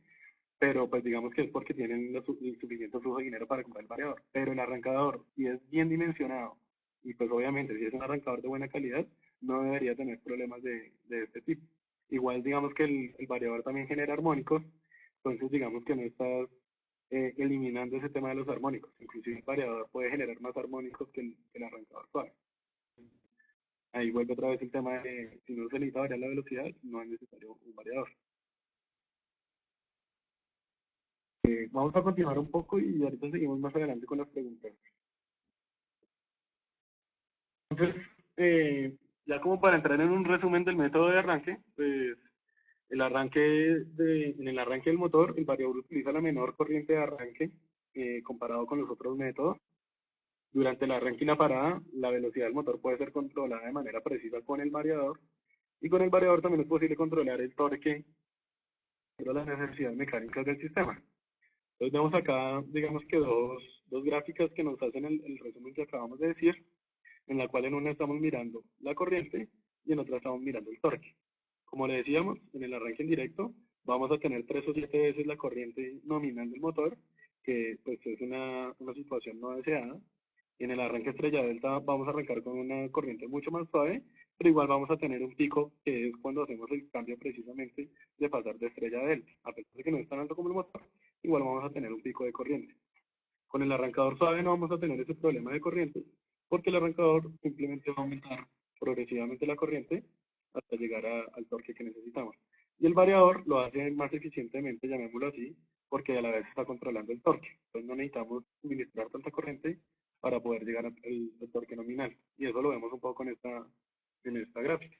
pero pues digamos que es porque tienen el suficiente flujo de dinero para comprar el variador. Pero el arrancador, si es bien dimensionado y pues obviamente si es un arrancador de buena calidad, no debería tener problemas de este tipo. Igual digamos que el variador también genera armónicos, entonces digamos que no estás eliminando ese tema de los armónicos. Inclusive el variador puede generar más armónicos que el arrancador suave. Ahí vuelve otra vez el tema de si no se necesita variar la velocidad, no es necesario un variador. Vamos a continuar un poco y ahorita seguimos más adelante con las preguntas. Entonces, ya como para entrar en un resumen del método de arranque, pues en el arranque del motor, el variador utiliza la menor corriente de arranque comparado con los otros métodos. Durante el arranque y la parada, la velocidad del motor puede ser controlada de manera precisa con el variador y con el variador también es posible controlar el torque y las necesidades mecánicas del sistema. Entonces vemos acá, digamos que dos gráficas que nos hacen el resumen que acabamos de decir, en la cual en una estamos mirando la corriente y en otra estamos mirando el torque. Como le decíamos, en el arranque en directo vamos a tener 3 o 7 veces la corriente nominal del motor, que pues es una situación no deseada. En el arranque estrella delta vamos a arrancar con una corriente mucho más suave, pero igual vamos a tener un pico que es cuando hacemos el cambio precisamente de pasar de estrella a delta. A pesar de que no es tan alto como el motor, igual vamos a tener un pico de corriente. Con el arrancador suave no vamos a tener ese problema de corriente, porque el arrancador simplemente va a aumentar progresivamente la corriente hasta llegar al torque que necesitamos. Y el variador lo hace más eficientemente, llamémoslo así, porque a la vez está controlando el torque. Entonces no necesitamos suministrar tanta corriente para poder llegar al torque nominal. Y eso lo vemos un poco en esta gráfica.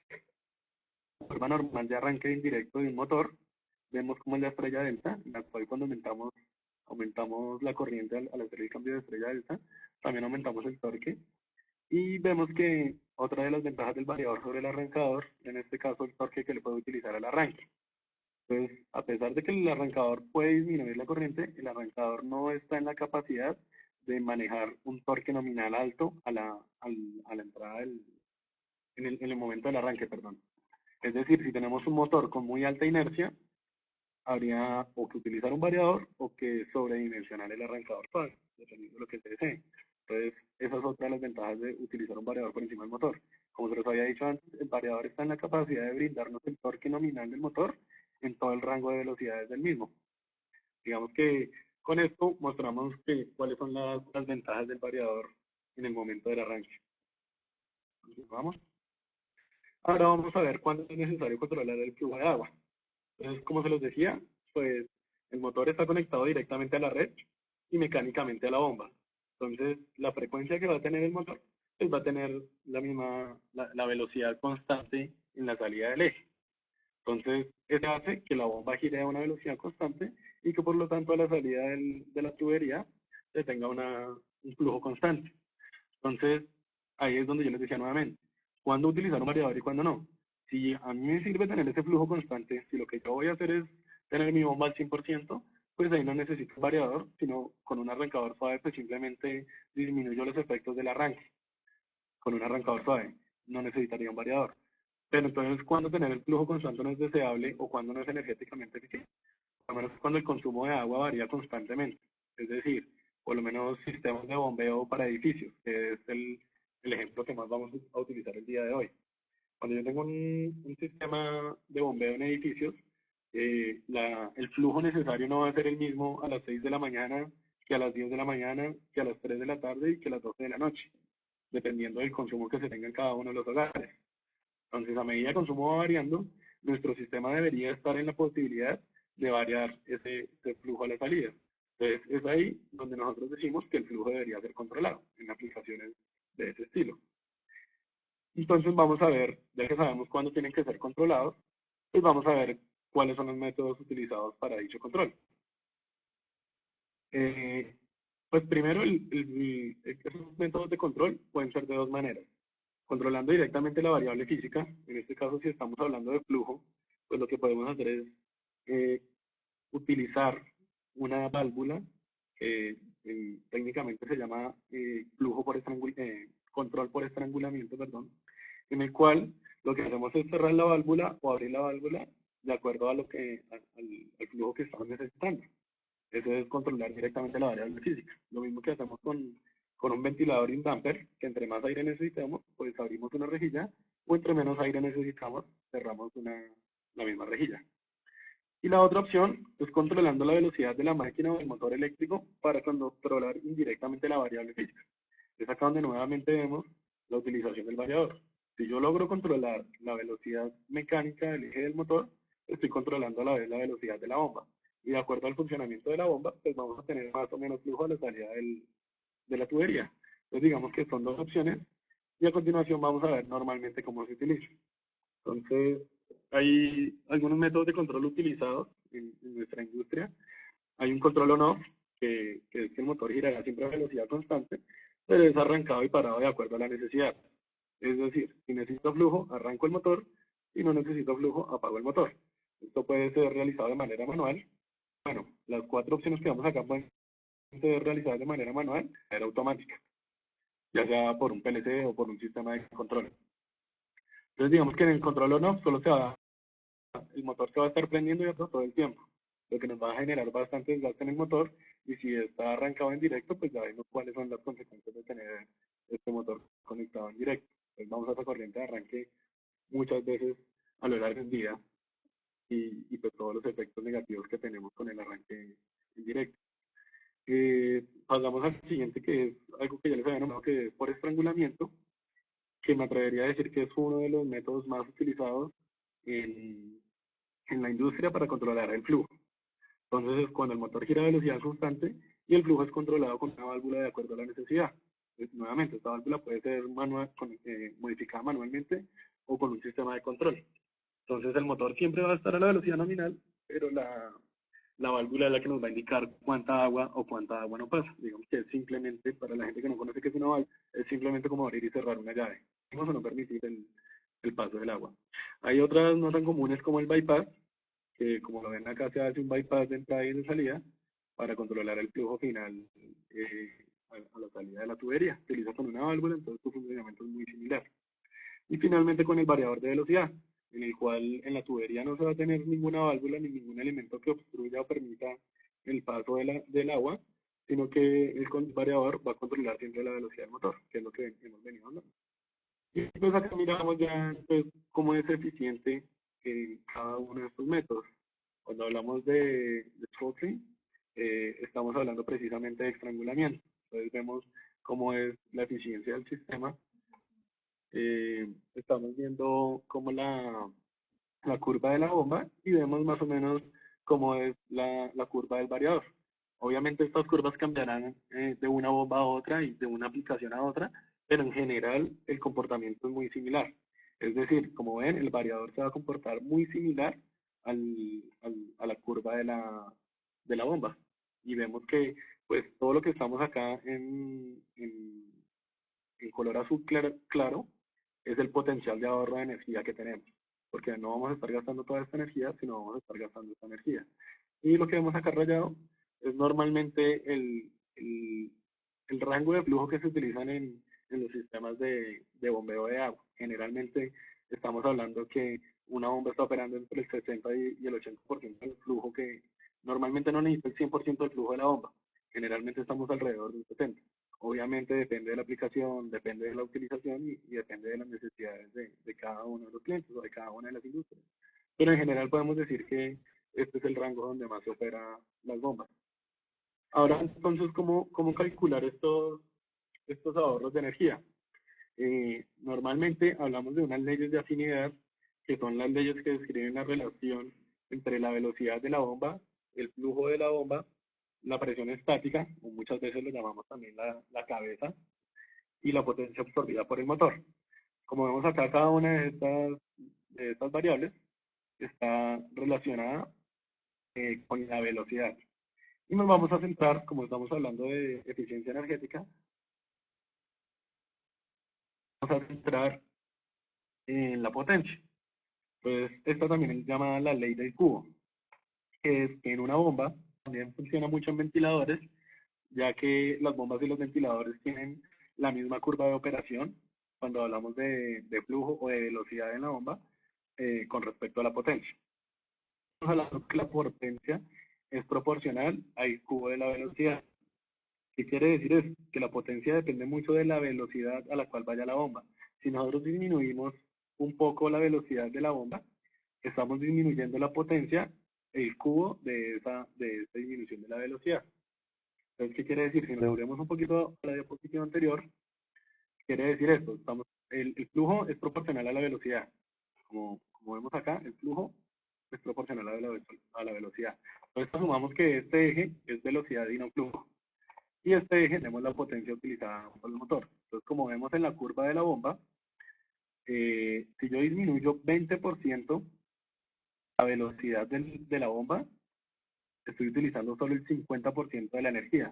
curva normal de arranque indirecto de un motor, vemos como es la estrella delta, en la cual cuando aumentamos la corriente al hacer el cambio de estrella delta, también aumentamos el torque. Y vemos que otra de las ventajas del variador sobre el arrancador, en este caso el torque que le puede utilizar al arranque. Entonces, a pesar de que el arrancador puede disminuir la corriente, el arrancador no está en la capacidad de manejar un torque nominal alto a la entrada en el momento del arranque, perdón. Es decir, si tenemos un motor con muy alta inercia, habría o que utilizar un variador o que sobredimensionar el arrancador suave, dependiendo de lo que se desee. Entonces, esa es otra de las ventajas de utilizar un variador por encima del motor. Como se los había dicho antes, el variador está en la capacidad de brindarnos el torque nominal del motor en todo el rango de velocidades del mismo. Digamos que con esto mostramos cuáles son las ventajas del variador en el momento del arranque. Vamos. Ahora vamos a ver cuándo es necesario controlar el flujo de agua. Entonces, como se los decía, pues el motor está conectado directamente a la red y mecánicamente a la bomba. Entonces, la frecuencia que va a tener el motor, pues va a tener la velocidad constante en la salida del eje. Entonces, eso hace que la bomba gire a una velocidad constante y que por lo tanto a la salida de la tubería se tenga un flujo constante. Entonces, ahí es donde yo les decía nuevamente, cuándo utilizar un variador y cuándo no. Si a mí me sirve tener ese flujo constante, si lo que yo voy a hacer es tener mi bomba al 100%, pues ahí no necesito un variador, sino con un arrancador suave, pues simplemente disminuyo los efectos del arranque. Con un arrancador suave, no necesitaría un variador. Pero entonces, ¿cuándo tener el flujo constante no es deseable o cuándo no es energéticamente eficiente? Al menos cuando el consumo de agua varía constantemente. Es decir, por lo menos sistemas de bombeo para edificios, que es el ejemplo que más vamos a utilizar el día de hoy. Cuando yo tengo un sistema de bombeo en edificios, el flujo necesario no va a ser el mismo a las 6 de la mañana que a las 10 de la mañana, que a las 3 de la tarde y que a las 12 de la noche, dependiendo del consumo que se tenga en cada uno de los hogares. Entonces, a medida que el consumo va variando, nuestro sistema debería estar en la posibilidad de variar ese flujo a la salida. Entonces, es ahí donde nosotros decimos que el flujo debería ser controlado en aplicaciones de ese estilo. Entonces, vamos a ver, ya que sabemos cuándo tienen que ser controlados, pues vamos a ver cuáles son los métodos utilizados para dicho control. Eh, pues primero, esos métodos de control pueden ser de dos maneras. Controlando directamente la variable física, en este caso si estamos hablando de flujo, pues lo que podemos hacer es eh, utilizar una válvula que técnicamente se llama control por estrangulamiento, perdón, en el cual lo que hacemos es cerrar la válvula o abrir la válvula de acuerdo a al flujo que estamos necesitando. Eso es controlar directamente la variable física. Lo mismo que hacemos con un ventilador y un damper, que entre más aire necesitamos, pues abrimos una rejilla, o entre menos aire necesitamos, cerramos la misma rejilla. Y la otra opción es controlando la velocidad de la máquina o del motor eléctrico para controlar indirectamente la variable física. Es acá donde nuevamente vemos la utilización del variador. Si yo logro controlar la velocidad mecánica del eje del motor, estoy controlando a la vez la velocidad de la bomba. Y de acuerdo al funcionamiento de la bomba, pues vamos a tener más o menos flujo a la salida de la tubería. Entonces digamos que son dos opciones y a continuación vamos a ver normalmente cómo se utiliza. Entonces, hay algunos métodos de control utilizados en nuestra industria. Hay un control on-off, que es que el motor girará siempre a velocidad constante, pero es arrancado y parado de acuerdo a la necesidad. Es decir, si necesito flujo, arranco el motor, y no necesito flujo, apago el motor. Esto puede ser realizado de manera manual. Bueno, las cuatro opciones que vamos acá pueden ser realizadas de manera manual, de manera automática, ya sea por un PLC o por un sistema de control. Entonces, digamos que en el control on-off solo el motor se va a estar prendiendo y todo el tiempo, lo que nos va a generar bastante desgaste en el motor, y si está arrancado en directo, pues ya vemos cuáles son las consecuencias de tener este motor conectado en directo. Entonces vamos a esa corriente de arranque muchas veces a lo largo del día y pues todos los efectos negativos que tenemos con el arranque en directo. Pasamos al siguiente, que es algo que ya les había nombrado, que es por estrangulamiento, que me atrevería a decir que es uno de los métodos más utilizados en, en la industria para controlar el flujo. Entonces es cuando el motor gira a velocidad constante y el flujo es controlado con una válvula de acuerdo a la necesidad. Nuevamente, esta válvula puede ser modificada manualmente o con un sistema de control. Entonces el motor siempre va a estar a la velocidad nominal, pero la válvula es la que nos va a indicar cuánta agua o cuánta agua no pasa. Digamos que es simplemente, para la gente que no conoce qué es una válvula, es simplemente como abrir y cerrar una llave. Vamos a no permitir el paso del agua. Hay otras no tan comunes como el bypass, que como lo ven acá se hace un bypass de entrada y de salida para controlar el flujo final a la salida de la tubería. Se utiliza con una válvula, entonces su funcionamiento es muy similar. Y finalmente con el variador de velocidad, en el cual en la tubería no se va a tener ninguna válvula ni ningún elemento que obstruya o permita el paso del agua, sino que el variador va a controlar siempre la velocidad del motor, que es lo que hemos venido hablando. Y pues acá miramos ya pues, cómo es eficiente cada uno de estos métodos. Cuando hablamos de throttling, estamos hablando precisamente de estrangulamiento. Entonces vemos cómo es la eficiencia del sistema. Estamos viendo cómo la curva de la bomba y vemos más o menos cómo es la curva del variador. Obviamente estas curvas cambiarán de una bomba a otra y de una aplicación a otra, pero en general el comportamiento es muy similar. Es decir, como ven, el variador se va a comportar muy similar a la curva de la bomba. Y vemos que pues todo lo que estamos acá en color azul claro es el potencial de ahorro de energía que tenemos, porque no vamos a estar gastando toda esta energía, sino vamos a estar gastando esta energía. Y lo que vemos acá rayado es normalmente el rango de flujo que se utilizan en los sistemas de bombeo de agua. Generalmente estamos hablando que una bomba está operando entre el 60 y el 80% del flujo que normalmente no necesita el 100% del flujo de la bomba. Generalmente estamos alrededor de un 70%. Obviamente depende de la aplicación, depende de la utilización y depende de las necesidades de cada uno de los clientes o de cada una de las industrias. Pero en general podemos decir que este es el rango donde más se opera las bombas. Ahora entonces, ¿cómo calcular estos ahorros de energía? Normalmente hablamos de unas leyes de afinidad, que son las leyes que describen la relación entre la velocidad de la bomba, el flujo de la bomba, la presión estática, o muchas veces lo llamamos también la cabeza, y la potencia absorbida por el motor. Como vemos acá, cada una de estas variables está relacionada con la velocidad. Y nos vamos a centrar, como estamos hablando de eficiencia energética, vamos a centrar en la potencia. Pues esta también es llamada la ley del cubo, que es que en una bomba también funciona mucho en ventiladores, ya que las bombas y los ventiladores tienen la misma curva de operación cuando hablamos de flujo o de velocidad en la bomba con respecto a la potencia. Estamos hablando que la potencia es proporcional al cubo de la velocidad. ¿Qué quiere decir eso? Que la potencia depende mucho de la velocidad a la cual vaya la bomba. Si nosotros disminuimos un poco la velocidad de la bomba, estamos disminuyendo la potencia, el cubo de esta disminución de la velocidad. Entonces, ¿qué quiere decir? Si nos devolvemos un poquito a la diapositiva anterior, quiere decir esto, el flujo es proporcional a la velocidad. Como vemos acá, el flujo es proporcional a la velocidad. Entonces, asumamos que este eje es velocidad y no flujo. Y este eje tenemos la potencia utilizada por el motor. Entonces, como vemos en la curva de la bomba, si yo disminuyo 20% la velocidad de la bomba, estoy utilizando solo el 50% de la energía.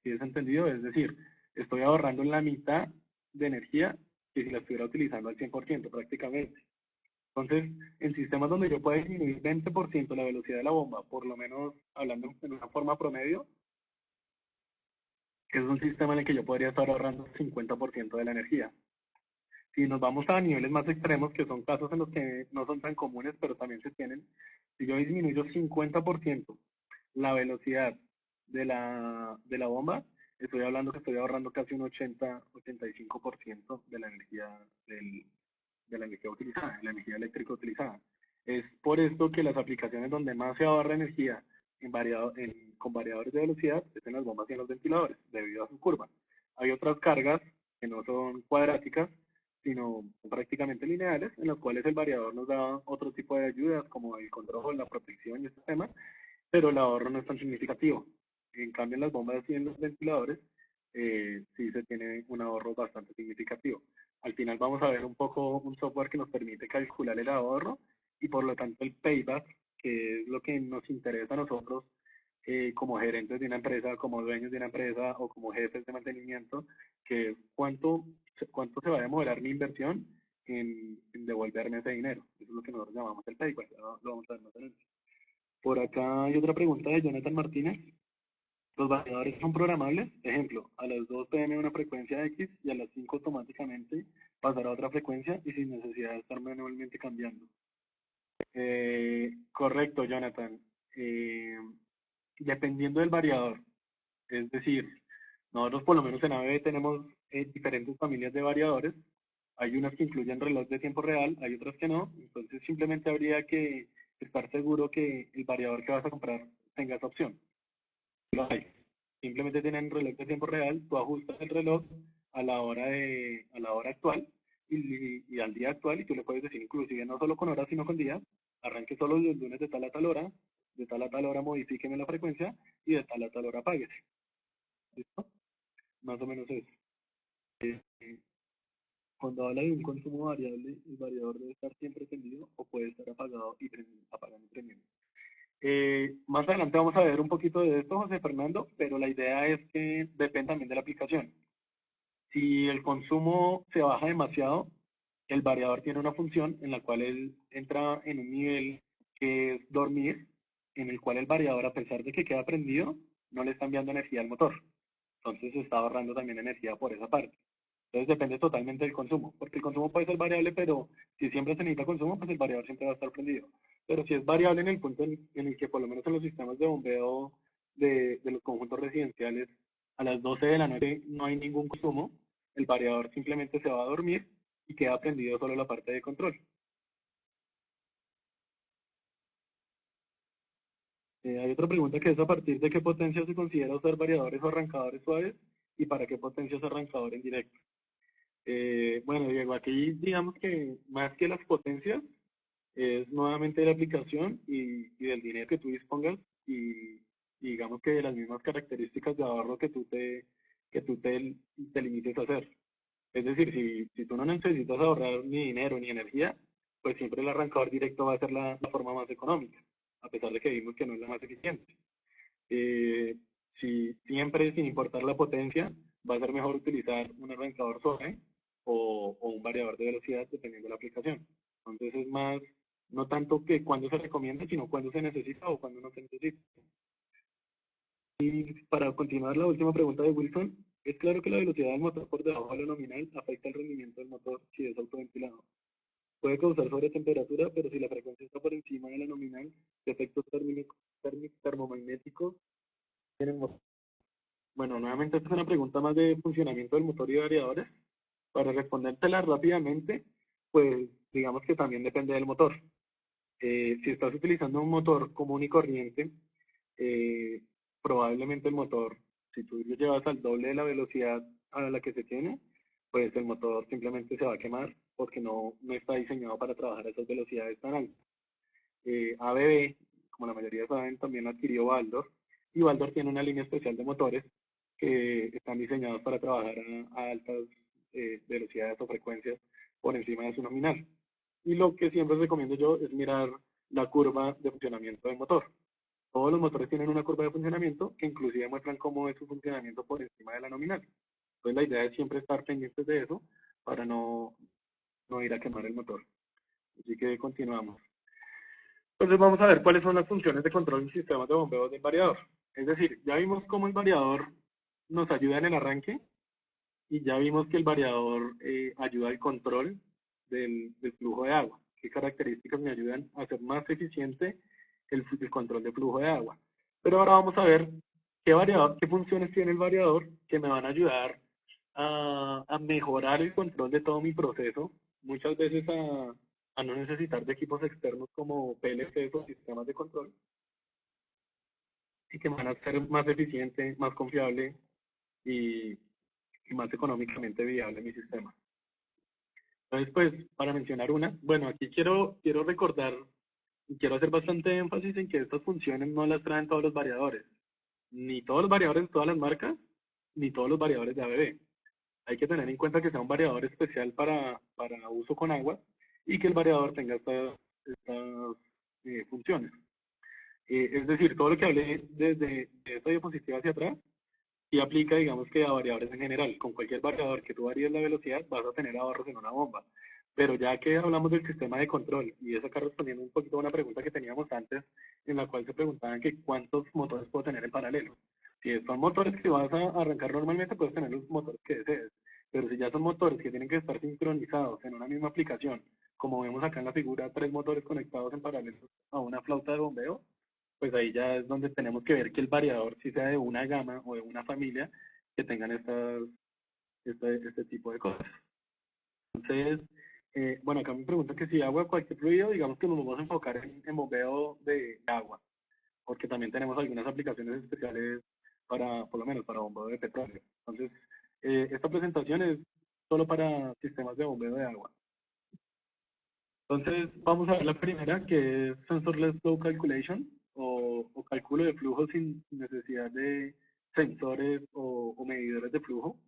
¿Sí es entendido? Es decir, estoy ahorrando en la mitad de energía que si la estuviera utilizando al 100% prácticamente. Entonces, en sistemas donde yo pueda disminuir 20% la velocidad de la bomba, por lo menos hablando en una forma promedio, es un sistema en el que yo podría estar ahorrando 50% de la energía. Si nos vamos a niveles más extremos, que son casos en los que no son tan comunes, pero también se tienen, si yo disminuyo 50% la velocidad de la bomba, estoy hablando que estoy ahorrando casi un 80-85% de la energía de la energía utilizada, de la energía eléctrica utilizada. Es por esto que las aplicaciones donde más se ahorra energía con variadores de velocidad es en las bombas y en los ventiladores, debido a su curva. Hay otras cargas que no son cuadráticas, sino prácticamente lineales, en las cuales el variador nos da otro tipo de ayudas, como el control, la protección y este tema, pero el ahorro no es tan significativo. En cambio, en las bombas y en los ventiladores, sí se tiene un ahorro bastante significativo. Al final vamos a ver un poco un software que nos permite calcular el ahorro y por lo tanto el payback, que es lo que nos interesa a nosotros como gerentes de una empresa, como dueños de una empresa o como jefes de mantenimiento, que es cuánto se va a demorar mi inversión en devolverme ese dinero. Eso es lo que nosotros llamamos el payback. Ya lo vamos a ver más adelante. Por acá hay otra pregunta de Jonathan Martínez. Los variadores son programables. Ejemplo, a las 2 pm una frecuencia X y a las 5 automáticamente pasará a otra frecuencia y sin necesidad de estar manualmente cambiando. Correcto, Jonathan. Eh, Dependiendo del variador. Es decir, nosotros por lo menos en ABB tenemos diferentes familias de variadores. Hay unas que incluyen reloj de tiempo real, hay otras que no. Entonces simplemente habría que estar seguro que el variador que vas a comprar tenga esa opción. Lo hay. Simplemente tienen reloj de tiempo real, tú ajustas el reloj a la hora actual y al día actual y tú le puedes decir inclusive no solo con horas sino con días, arranque solo los lunes de tal a tal hora, de tal a tal hora modifíqueme la frecuencia y de tal a tal hora apáguese. ¿Listo? Más o menos eso. Eh, Cuando habla de un consumo variable, el variador debe estar siempre prendido o puede estar apagado y apagando y prendiendo. Más adelante vamos a ver un poquito de esto, José Fernando, pero la idea es que depende también de la aplicación. Si el consumo se baja demasiado, el variador tiene una función en la cual él entra en un nivel que es dormir, en el cual el variador, a pesar de que queda prendido, no le está enviando energía al motor. Entonces se está ahorrando también energía por esa parte. Entonces depende totalmente del consumo, porque el consumo puede ser variable, pero si siempre se necesita consumo, pues el variador siempre va a estar prendido. Pero si es variable en el punto en el que por lo menos en los sistemas de bombeo de los conjuntos residenciales, a las 12 de la noche no hay ningún consumo, el variador simplemente se va a dormir y queda prendido solo la parte de control. Hay otra pregunta que es a partir de qué potencia se considera usar variadores o arrancadores suaves y para qué potencia es arrancador en directo. Bueno, Diego, aquí digamos que más que las potencias, es nuevamente la aplicación y del dinero que tú dispongas y digamos que de las mismas características de ahorro que tú te limites a hacer. Es decir, si tú no necesitas ahorrar ni dinero ni energía, pues siempre el arrancador directo va a ser la forma más económica, a pesar de que vimos que no es la más eficiente. Eh, si siempre, sin importar la potencia, va a ser mejor utilizar un arrancador suave o un variador de velocidad dependiendo de la aplicación. Entonces es más, no tanto que cuando se recomienda, sino cuando se necesita o cuando no se necesita. Y para continuar la última pregunta de Wilson, es claro que la velocidad del motor por debajo de lo nominal afecta el rendimiento del motor si es autoventilado. Puede causar sobretemperatura, pero si la frecuencia está por encima de la nominal, efectos termomagnéticos en el motor. Bueno, nuevamente esta es una pregunta más de funcionamiento del motor y variadores. Para respondértela rápidamente, pues digamos que también depende del motor. Si estás utilizando un motor común y corriente, eh, probablemente el motor, si tú lo llevas al doble de la velocidad a la que se tiene, pues el motor simplemente se va a quemar porque no está diseñado para trabajar a esas velocidades tan altas. ABB, como la mayoría saben, también adquirió Baldor y Baldor tiene una línea especial de motores que están diseñados para trabajar a altas velocidades o frecuencias por encima de su nominal. Y lo que siempre recomiendo yo es mirar la curva de funcionamiento del motor. Todos los motores tienen una curva de funcionamiento que inclusive muestran cómo es su funcionamiento por encima de la nominal. Entonces la idea es siempre estar pendientes de eso para no ir a quemar el motor. Así que continuamos. Entonces vamos a ver cuáles son las funciones de control en sistemas de bombeo del variador. Es decir, ya vimos cómo el variador nos ayuda en el arranque y ya vimos que el variador ayuda al control del flujo de agua. ¿Qué características me ayudan a hacer más eficiente el control de flujo de agua? Pero ahora vamos a ver qué funciones tiene el variador que me van a ayudar a mejorar el control de todo mi proceso, muchas veces a no necesitar de equipos externos como PLCs o sistemas de control, y que me van a hacer más eficiente, más confiable y, y más económicamente viable mi sistema. Entonces, pues, para mencionar una, bueno, aquí quiero recordar y quiero hacer bastante énfasis en que estas funciones no las traen todos los variadores, ni todos los variadores de todas las marcas, ni todos los variadores de ABB. Hay que tener en cuenta que sea un variador especial para uso con agua y que el variador tenga estas funciones. Es decir, todo lo que hablé desde de esta diapositiva hacia atrás y aplica, digamos que a variadores en general. Con cualquier variador que tú varíes la velocidad, vas a tener ahorros en una bomba. Pero ya que hablamos del sistema de control, y eso acá respondiendo un poquito a una pregunta que teníamos antes, en la cual se preguntaban que cuántos motores puedo tener en paralelo. Si son motores que vas a arrancar normalmente, puedes tener los motores que desees. Pero si ya son motores que tienen que estar sincronizados en una misma aplicación, como vemos acá en la figura, tres motores conectados en paralelo a una flauta de bombeo, pues ahí ya es donde tenemos que ver que el variador sí sea de una gama o de una familia que tengan este tipo de cosas. Entonces, bueno, acá me preguntan que si agua o cualquier fluido, digamos que nos vamos a enfocar en bombeo de agua, porque también tenemos algunas aplicaciones especiales para, por lo menos, para bombeo de petróleo. Entonces, esta presentación es solo para sistemas de bombeo de agua. Entonces, vamos a ver la primera, que es Sensorless Flow Calculation, o cálculo de flujo sin necesidad de sensores o medidores de flujo,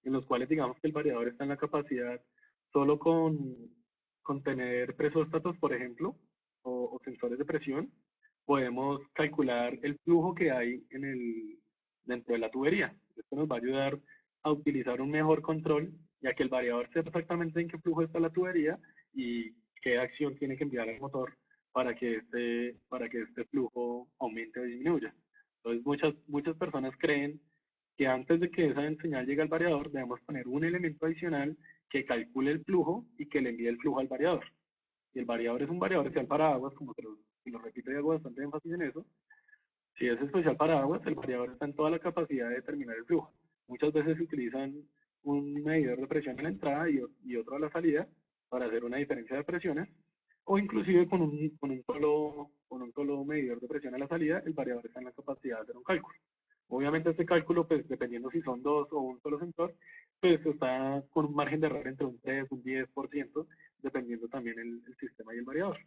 en los cuales digamos que el variador está en la capacidad solo con tener presóstatos, por ejemplo, o sensores de presión, podemos calcular el flujo que hay dentro de la tubería. Esto nos va a ayudar a utilizar un mejor control, ya que el variador sepa exactamente en qué flujo está la tubería y qué acción tiene que enviar al motor para que este flujo aumente o disminuya. Entonces, muchas personas creen que antes de que esa señal llegue al variador, debemos poner un elemento adicional que calcule el flujo y que le envíe el flujo al variador. Y el variador es un variador especial para aguas, como se lo repito y hago bastante énfasis en eso. Si es especial para aguas, el variador está en toda la capacidad de determinar el flujo. Muchas veces se utilizan un medidor de presión en la entrada y otro a la salida para hacer una diferencia de presiones, o inclusive con un solo medidor de presión a la salida, el variador está en la capacidad de hacer un cálculo. Obviamente este cálculo, pues dependiendo si son dos o un solo sensor, pues está con un margen de error entre un 3 un 10%, dependiendo también el sistema y el variador.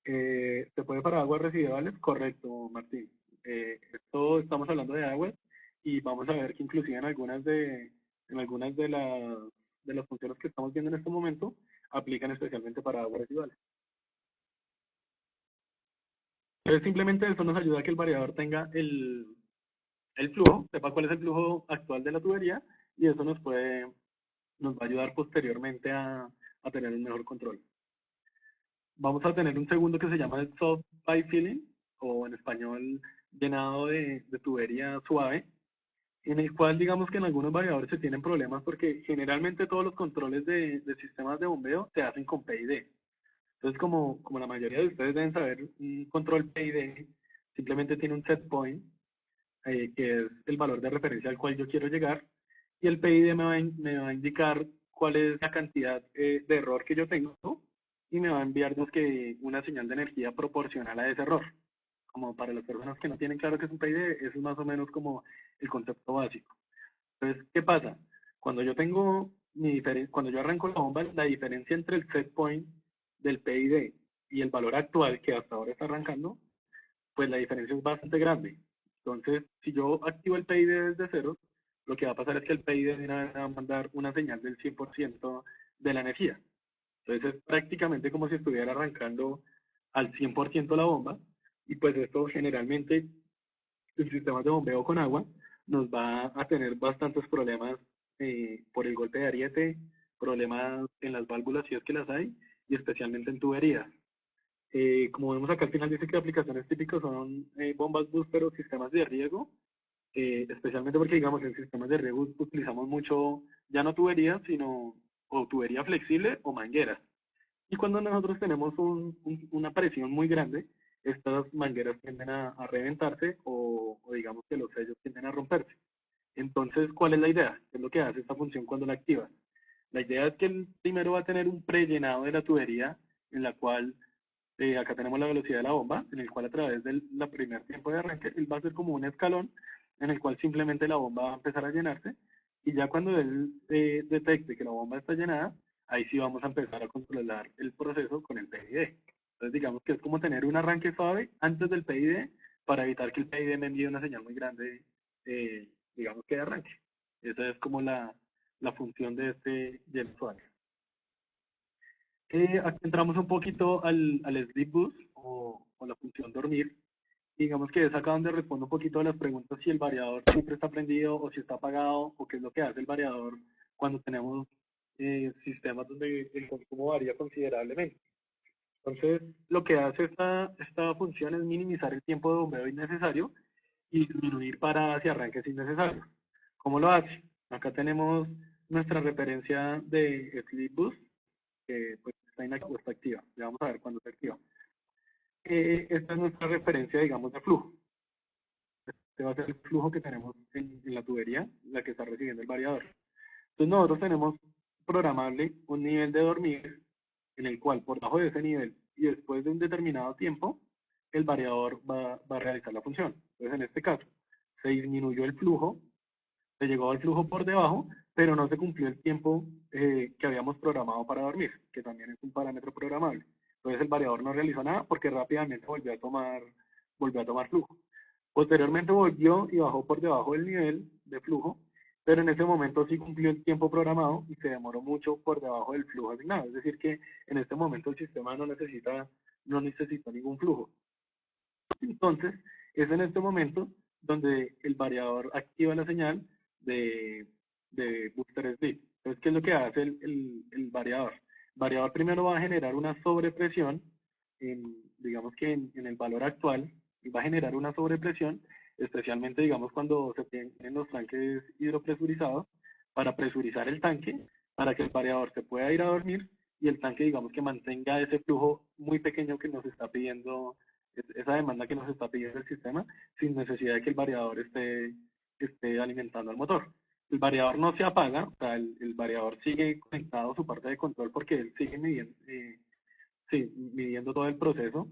¿Se puede para aguas residuales? Correcto, Martín. Esto estamos hablando de aguas y vamos a ver que inclusive en algunas de las funciones que estamos viendo en este momento aplican especialmente para aguas residuales. Entonces simplemente eso nos ayuda a que el variador tenga el flujo, sepa cuál es el flujo actual de la tubería y eso nos va a ayudar posteriormente a tener un mejor control. Vamos a tener un segundo que se llama el soft pipe filling, o en español llenado de tubería suave, en el cual digamos que en algunos variadores se tienen problemas porque generalmente todos los controles de sistemas de bombeo se hacen con PID. Entonces, como la mayoría de ustedes deben saber, un control PID simplemente tiene un set point, que es el valor de referencia al cual yo quiero llegar, y el PID me va a indicar cuál es la cantidad de error que yo tengo y me va a enviarnos que una señal de energía proporcional a ese error. Como para las personas que no tienen claro qué es un PID, eso es más o menos como el concepto básico. Entonces, ¿qué pasa? Cuando yo arranco la bomba, la diferencia entre el set point del PID y el valor actual que hasta ahora está arrancando, pues la diferencia es bastante grande. Entonces, si yo activo el PID desde cero, lo que va a pasar es que el PID va a mandar una señal del 100% de la energía. Entonces, es prácticamente como si estuviera arrancando al 100% la bomba, y pues esto generalmente el sistema de bombeo con agua nos va a tener bastantes problemas por el golpe de ariete, problemas en las válvulas si es que las hay, y especialmente en tuberías. Como vemos acá al final dice que aplicaciones típicas son bombas booster o sistemas de riego, especialmente porque digamos en sistemas de riego utilizamos mucho ya no tuberías, sino o tubería flexible o mangueras. Y cuando nosotros tenemos una presión muy grande, estas mangueras tienden a reventarse o digamos que los sellos tienden a romperse. Entonces, ¿cuál es la idea? ¿Qué es lo que hace esta función cuando la activas? La idea es que el primero va a tener un prellenado de la tubería, en la cual acá tenemos la velocidad de la bomba, en el cual a través del primer tiempo de arranque, él va a ser como un escalón en el cual simplemente la bomba va a empezar a llenarse y ya cuando él detecte que la bomba está llenada, ahí sí vamos a empezar a controlar el proceso con el PID. Entonces digamos que es como tener un arranque suave antes del PID para evitar que el PID me envíe una señal muy grande, digamos que de arranque. Esa es como la función de este Gen Usuario. Aquí entramos un poquito al Sleep Boost o la función dormir. Digamos que es acá donde respondo un poquito a las preguntas si el variador siempre está prendido o si está apagado o qué es lo que hace el variador cuando tenemos sistemas donde el consumo varía considerablemente. Entonces, lo que hace esta función es minimizar el tiempo de bombeo innecesario y disminuir paradas y arranques innecesarios. ¿Cómo lo hace? Acá tenemos nuestra referencia de Sleep Boost, que pues, está inactiva o está activa. Ya vamos a ver cuándo está activa. Esta es nuestra referencia, digamos, de flujo. Este va a ser el flujo que tenemos en la tubería, la que está recibiendo el variador. Entonces nosotros tenemos programable un nivel de dormir en el cual por debajo de ese nivel y después de un determinado tiempo, el variador va a realizar la función. Entonces en este caso, se disminuyó el flujo, se llegó al flujo por debajo, pero no se cumplió el tiempo que habíamos programado para dormir, que también es un parámetro programable. Entonces el variador no realizó nada porque rápidamente volvió a tomar flujo. Posteriormente volvió y bajó por debajo del nivel de flujo, pero en ese momento sí cumplió el tiempo programado y se demoró mucho por debajo del flujo asignado. Es decir, que en este momento el sistema no necesita ningún flujo. Entonces, es en este momento donde el variador activa la señal de, de Booster Sleep. Entonces, ¿qué es lo que hace el variador? El variador primero va a generar una sobrepresión, digamos que en el valor actual, y va a generar una sobrepresión, especialmente, digamos, cuando se tienen los tanques hidropresurizados, para presurizar el tanque, para que el variador se pueda ir a dormir y el tanque, digamos, que mantenga ese flujo muy pequeño que nos está pidiendo esa demanda que nos está pidiendo el sistema sin necesidad de que el variador esté alimentando al motor. El variador no se apaga, o sea, el variador sigue conectado a su parte de control porque él sigue midiendo, sí, midiendo todo el proceso,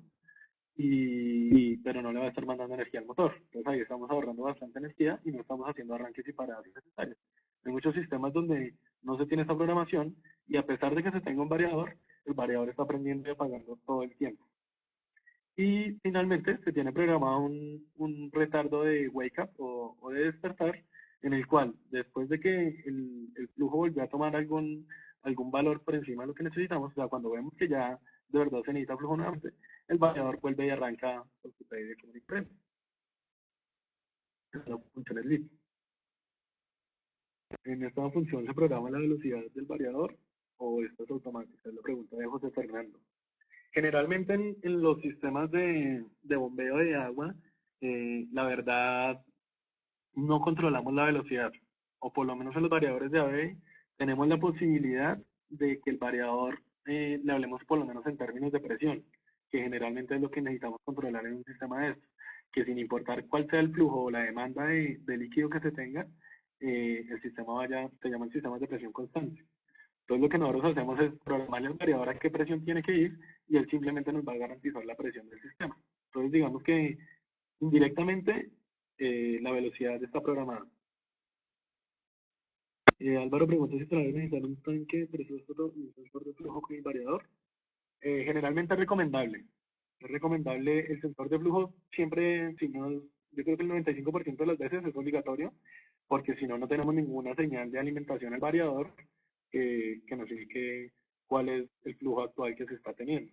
pero no le va a estar mandando energía al motor. Entonces ahí estamos ahorrando bastante energía y no estamos haciendo arranques y paradas innecesarias. Hay muchos sistemas donde no se tiene esta programación y a pesar de que se tenga un variador, el variador está prendiendo y apagando todo el tiempo. Y finalmente se tiene programado un retardo de wake up o de despertar, en el cual después de que el flujo volvió a tomar algún valor por encima de lo que necesitamos, o sea, cuando vemos que ya de verdad se necesita flujo nuevamente, el variador vuelve y arranca por su pedida como diferente. Esa es la función sleep. En esta función se programa la velocidad del variador o esta es automática, es la pregunta de José Fernando. Generalmente en los sistemas de bombeo de agua, la verdad, no controlamos la velocidad, o por lo menos en los variadores de ABE, tenemos la posibilidad de que el variador le hablemos por lo menos en términos de presión, que generalmente es lo que necesitamos controlar en un sistema de estos, que sin importar cuál sea el flujo o la demanda de líquido que se tenga, el sistema se llaman sistemas de presión constante. Entonces lo que nosotros hacemos es programarle al variador a qué presión tiene que ir y él simplemente nos va a garantizar la presión del sistema. Entonces digamos que indirectamente la velocidad está programada. Álvaro pregunta si para necesitar un tanque de presión y un sensor de flujo con el variador. Generalmente es recomendable. Es recomendable el sensor de flujo siempre, si no es, yo creo que el 95% de las veces es obligatorio, porque si no, no tenemos ninguna señal de alimentación al variador que nos indique cuál es el flujo actual que se está teniendo.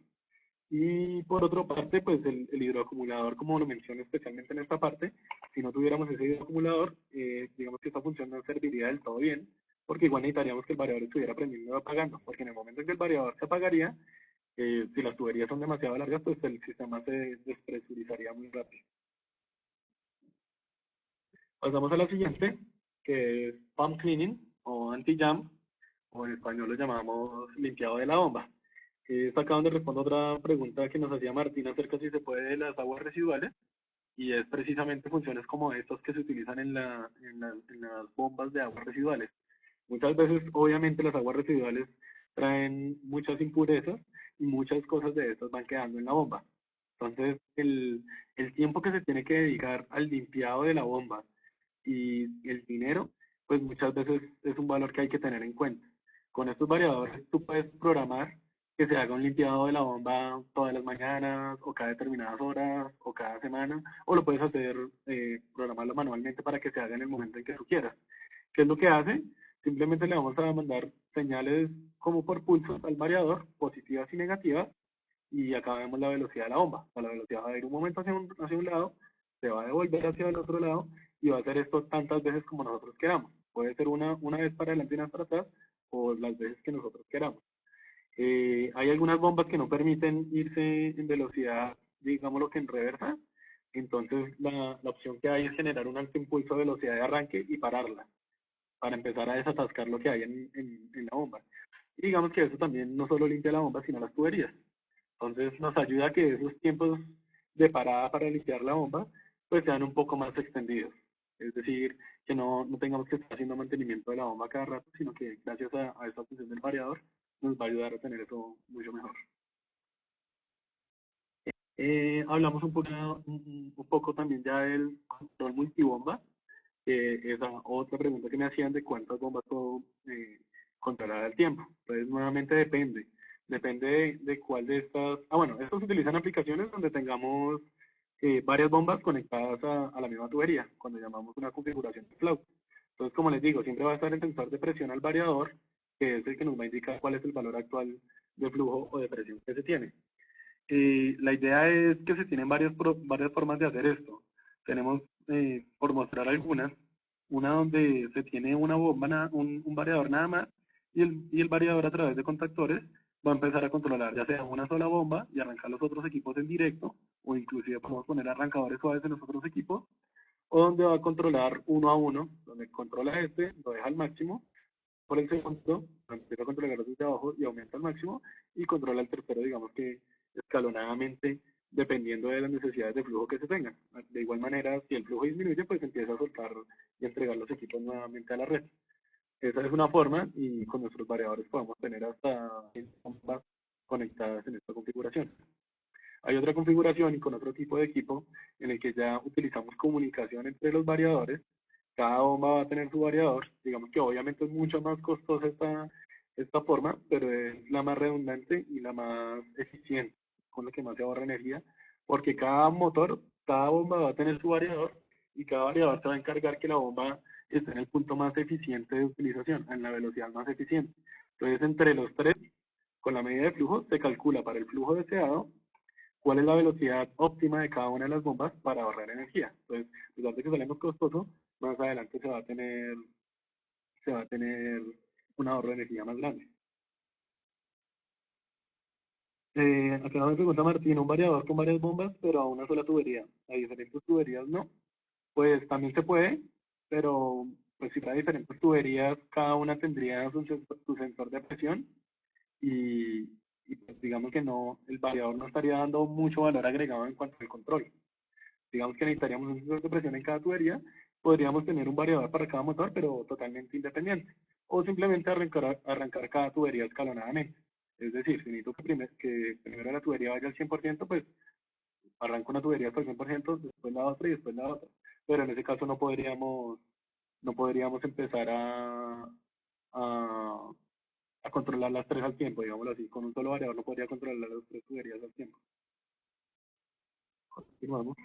Y por otra parte, pues el hidroacumulador, como lo mencioné especialmente en esta parte, si no tuviéramos ese hidroacumulador, digamos que esta función no serviría del todo bien, porque igual necesitaríamos que el variador estuviera prendiendo y apagando, porque en el momento en que el variador se apagaría, si las tuberías son demasiado largas, pues el sistema se despresurizaría muy rápido. Pasamos a la siguiente, que es pump cleaning o anti-jam, o en español lo llamamos limpiado de la bomba. Es acá donde respondo otra pregunta que nos hacía Martín acerca si se puede de las aguas residuales, y es precisamente funciones como estas que se utilizan en las bombas de aguas residuales. Muchas veces, obviamente, las aguas residuales traen muchas impurezas y muchas cosas de estas van quedando en la bomba. Entonces, el tiempo que se tiene que dedicar al limpiado de la bomba y el dinero, pues muchas veces es un valor que hay que tener en cuenta. Con estos variadores tú puedes programar que se haga un limpiado de la bomba todas las mañanas o cada determinadas horas o cada semana, o lo puedes hacer, programarlo manualmente para que se haga en el momento en que tú quieras. ¿Qué es lo que hace? Simplemente le vamos a mandar señales como por pulsos al variador, positivas y negativas, y acá vemos la velocidad de la bomba. O sea, la velocidad va a ir un momento hacia un lado, se va a devolver hacia el otro lado, y va a hacer esto tantas veces como nosotros queramos. Puede ser una vez para adelante y una para atrás, o las veces que nosotros queramos. Hay algunas bombas que no permiten irse en velocidad, digámoslo que en reversa. Entonces, la opción que hay es generar un alto impulso de velocidad de arranque y pararla para empezar a desatascar lo que hay en la bomba. Y digamos que eso también no solo limpia la bomba, sino las tuberías. Entonces, nos ayuda a que esos tiempos de parada para limpiar la bomba pues sean un poco más extendidos. Es decir, que no tengamos que estar haciendo mantenimiento de la bomba cada rato, sino que gracias a esta función del variador nos va a ayudar a tener eso mucho mejor. Hablamos un poco también ya del control multibomba. Esa otra pregunta que me hacían de cuántas bombas puedo controlar al tiempo. Entonces, nuevamente depende de cuál de estas. Ah, bueno, estos utilizan aplicaciones donde tengamos varias bombas conectadas a la misma tubería, cuando llamamos una configuración de flow. Entonces, como les digo, siempre va a estar el sensor de presión al variador, que es el que nos va a indicar cuál es el valor actual de flujo o de presión que se tiene. La idea es que se tienen varias formas de hacer esto. Tenemos, por mostrar algunas, una donde se tiene una bomba, un variador nada más, y el variador a través de contactores va a empezar a controlar ya sea una sola bomba y arrancar los otros equipos en directo, o inclusive podemos poner arrancadores suaves en los otros equipos, o donde va a controlar uno a uno, donde controla este, lo deja al máximo, por el segundo, empieza a controlar desde abajo y aumenta al máximo, y controla el tercero, digamos que escalonadamente, dependiendo de las necesidades de flujo que se tengan. De igual manera, si el flujo disminuye, pues empieza a soltar y entregar los equipos nuevamente a la red. Esa es una forma, y con nuestros variadores podemos tener hasta 100 bombas conectadas en esta configuración. Hay otra configuración y con otro tipo de equipo en el que ya utilizamos comunicación entre los variadores. Cada bomba va a tener su variador. Digamos que obviamente es mucho más costosa esta forma, pero es la más redundante y la más eficiente, con la que más se ahorra energía, porque cada motor, cada bomba va a tener su variador, y cada variador se va a encargar que la bomba esté en el punto más eficiente de utilización, en la velocidad más eficiente. Entonces, entre los tres, con la medida de flujo, se calcula para el flujo deseado cuál es la velocidad óptima de cada una de las bombas para ahorrar energía. Entonces, a pesar de que sale más costoso, más adelante se va a tener un ahorro de energía más grande. Acá me pregunta Martín, un variador con varias bombas, pero a una sola tubería. A diferentes tuberías no. Pues también se puede, pero pues si trae diferentes tuberías, cada una tendría su sensor de presión, y, y pues digamos que no, el variador no estaría dando mucho valor agregado en cuanto al control. Digamos que necesitaríamos un sensor de presión en cada tubería, podríamos tener un variador para cada motor, pero totalmente independiente. O simplemente arrancar cada tubería escalonadamente. Es decir, si necesito que primero la tubería vaya al 100%, pues arranco una tubería hasta el 100%, después la otra y después la otra. Pero en ese caso no podríamos empezar a, a controlar las tres al tiempo, digámoslo así. Con un solo variador no podría controlar las tres tuberías al tiempo. Continuamos.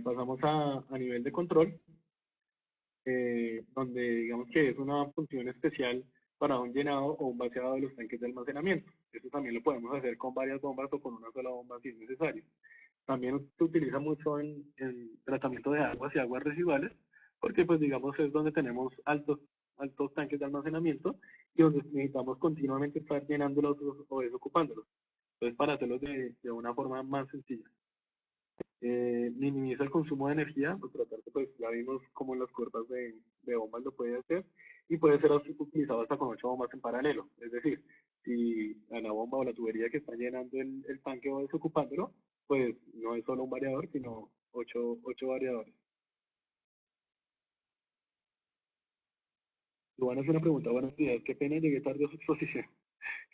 Pasamos a nivel de control, donde digamos que es una función especial para un llenado o un vaciado de los tanques de almacenamiento. Eso también lo podemos hacer con varias bombas o con una sola bomba si es necesario. También se utiliza mucho en tratamiento de aguas y aguas residuales, porque pues digamos es donde tenemos altos tanques de almacenamiento y donde necesitamos continuamente estar llenándolos o desocupándolos. Entonces, para hacerlo de una forma más sencilla. Minimiza el consumo de energía, pues tratar de, pues ya vimos cómo en las curvas de bombas lo puede hacer, y puede ser utilizado hasta con 8 bombas en paralelo. Es decir, si a la bomba o la tubería que está llenando el tanque o desocupándolo, pues no es solo un variador, sino ocho variadores. Luana hace una pregunta: buenos días, qué pena llegué tarde a su exposición.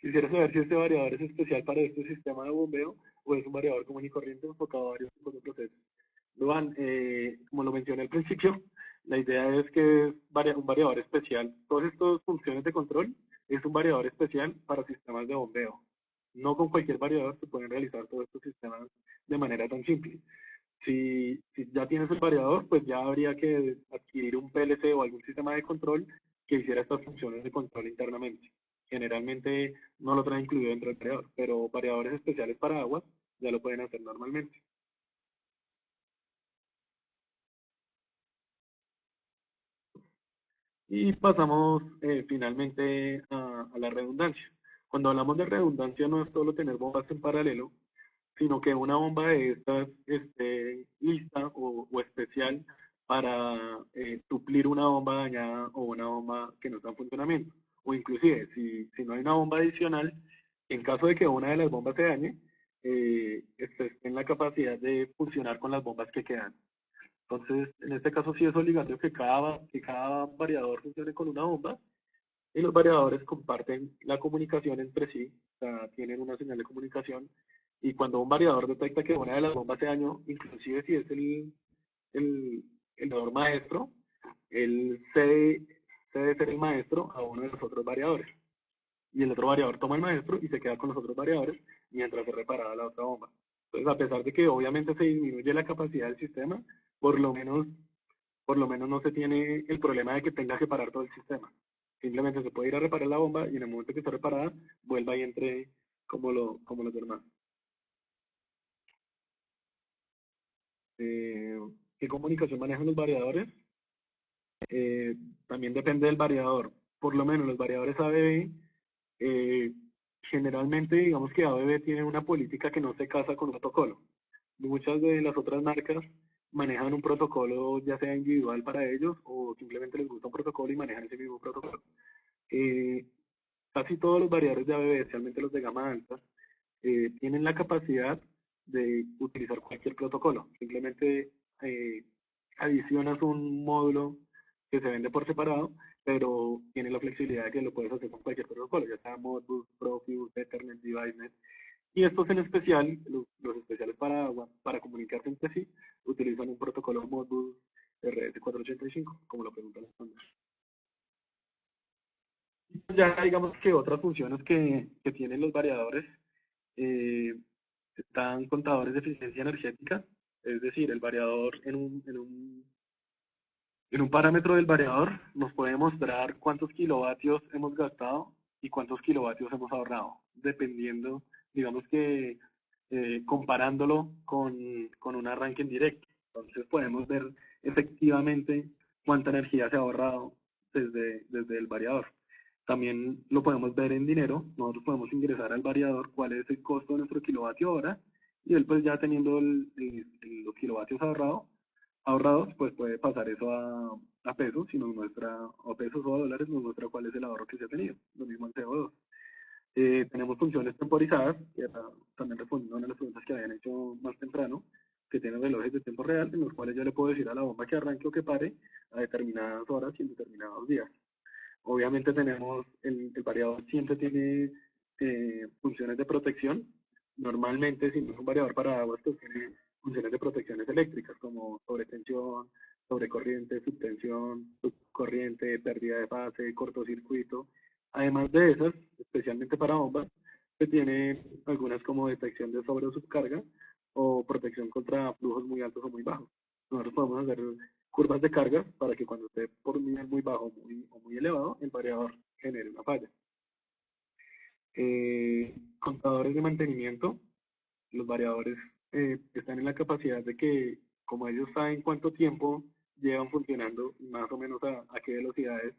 Quisiera saber si este variador es especial para este sistema de bombeo o es un variador común y corriente enfocado a varios tipos de procesos. Luan, como lo mencioné al principio, la idea es que es un variador especial. Todas estas funciones de control es un variador especial para sistemas de bombeo. No con cualquier variador se pueden realizar todos estos sistemas de manera tan simple. Si ya tienes el variador, pues ya habría que adquirir un PLC o algún sistema de control que hiciera estas funciones de control internamente. Generalmente no lo trae incluido dentro del variador, pero variadores especiales para aguas ya lo pueden hacer normalmente. Y pasamos finalmente a la redundancia. Cuando hablamos de redundancia no es solo tener bombas en paralelo, sino que una bomba de estas esté lista o especial para suplir una bomba dañada o una bomba que no está en funcionamiento. O inclusive, si no hay una bomba adicional, en caso de que una de las bombas se dañe, esté en la capacidad de funcionar con las bombas que quedan. Entonces, en este caso sí es obligatorio que cada variador funcione con una bomba y los variadores comparten la comunicación entre sí, o sea, tienen una señal de comunicación y cuando un variador detecta que una de las bombas se dañó, inclusive si es el, el valor maestro, él cede ser el maestro a uno de los otros variadores. Y el otro variador toma el maestro y se queda con los otros variadores mientras se repara la otra bomba. Entonces, a pesar de que obviamente se disminuye la capacidad del sistema, por lo menos, por lo menos no se tiene el problema de que tenga que parar todo el sistema. Simplemente se puede ir a reparar la bomba y en el momento que está reparada, vuelva y entre como los demás. Eh, ¿Qué comunicación manejan los variadores? Eh, También depende del variador. Por lo menos los variadores ABB, eh, generalmente digamos que ABB tiene una política que no se casa con un protocolo. Muchas de las otras marcas manejan un protocolo ya sea individual para ellos o simplemente les gusta un protocolo y manejan ese mismo protocolo. Eh, Casi todos los variadores de ABB, especialmente los de gama alta, tienen la capacidad de utilizar cualquier protocolo. Simplemente eh, adicionas un módulo que se vende por separado, pero tiene la flexibilidad de que lo puedes hacer con cualquier protocolo, ya sea Modbus, Profibus, Ethernet, DeviceNet. Y estos en especial, los especiales para comunicarse entre sí, utilizan un protocolo Modbus RS485, como lo preguntan los estándar. Ya digamos que otras funciones que tienen los variadores eh, están contadores de eficiencia energética, es decir, el variador en un parámetro del variador nos puede mostrar cuántos kilovatios hemos gastado y cuántos kilovatios hemos ahorrado, dependiendo, digamos que comparándolo con un arranque en directo. Entonces podemos ver efectivamente cuánta energía se ha ahorrado desde el variador. También lo podemos ver en dinero, nosotros podemos ingresar al variador cuál es el costo de nuestro kilovatio hora y él pues ya teniendo los kilovatios ahorrados, pues puede pasar eso a pesos, y nos muestra, o pesos o dólares, nos muestra cuál es el ahorro que se ha tenido, lo mismo en CO2. Tenemos funciones temporizadas, que también respondiendo a una de las preguntas que habían hecho más temprano, que tienen relojes de tiempo real, en los cuales yo le puedo decir a la bomba que arranque o que pare a determinadas horas y en determinados días. Obviamente tenemos, el variador siempre tiene funciones de protección. Normalmente, si no es un variador para aguas, pues tiene funciones de protecciones eléctricas como sobretensión, sobrecorriente, subtensión, subcorriente, pérdida de fase, cortocircuito. Además de esas, especialmente para bombas, se tienen algunas como detección de sobre o subcarga o protección contra flujos muy altos o muy bajos. Nosotros podemos hacer curvas de cargas para que cuando esté por un nivel muy bajo o muy elevado, el variador genere una falla. Contadores de mantenimiento, los variadores están en la capacidad de que, como ellos saben cuánto tiempo llevan funcionando, más o menos a qué velocidades,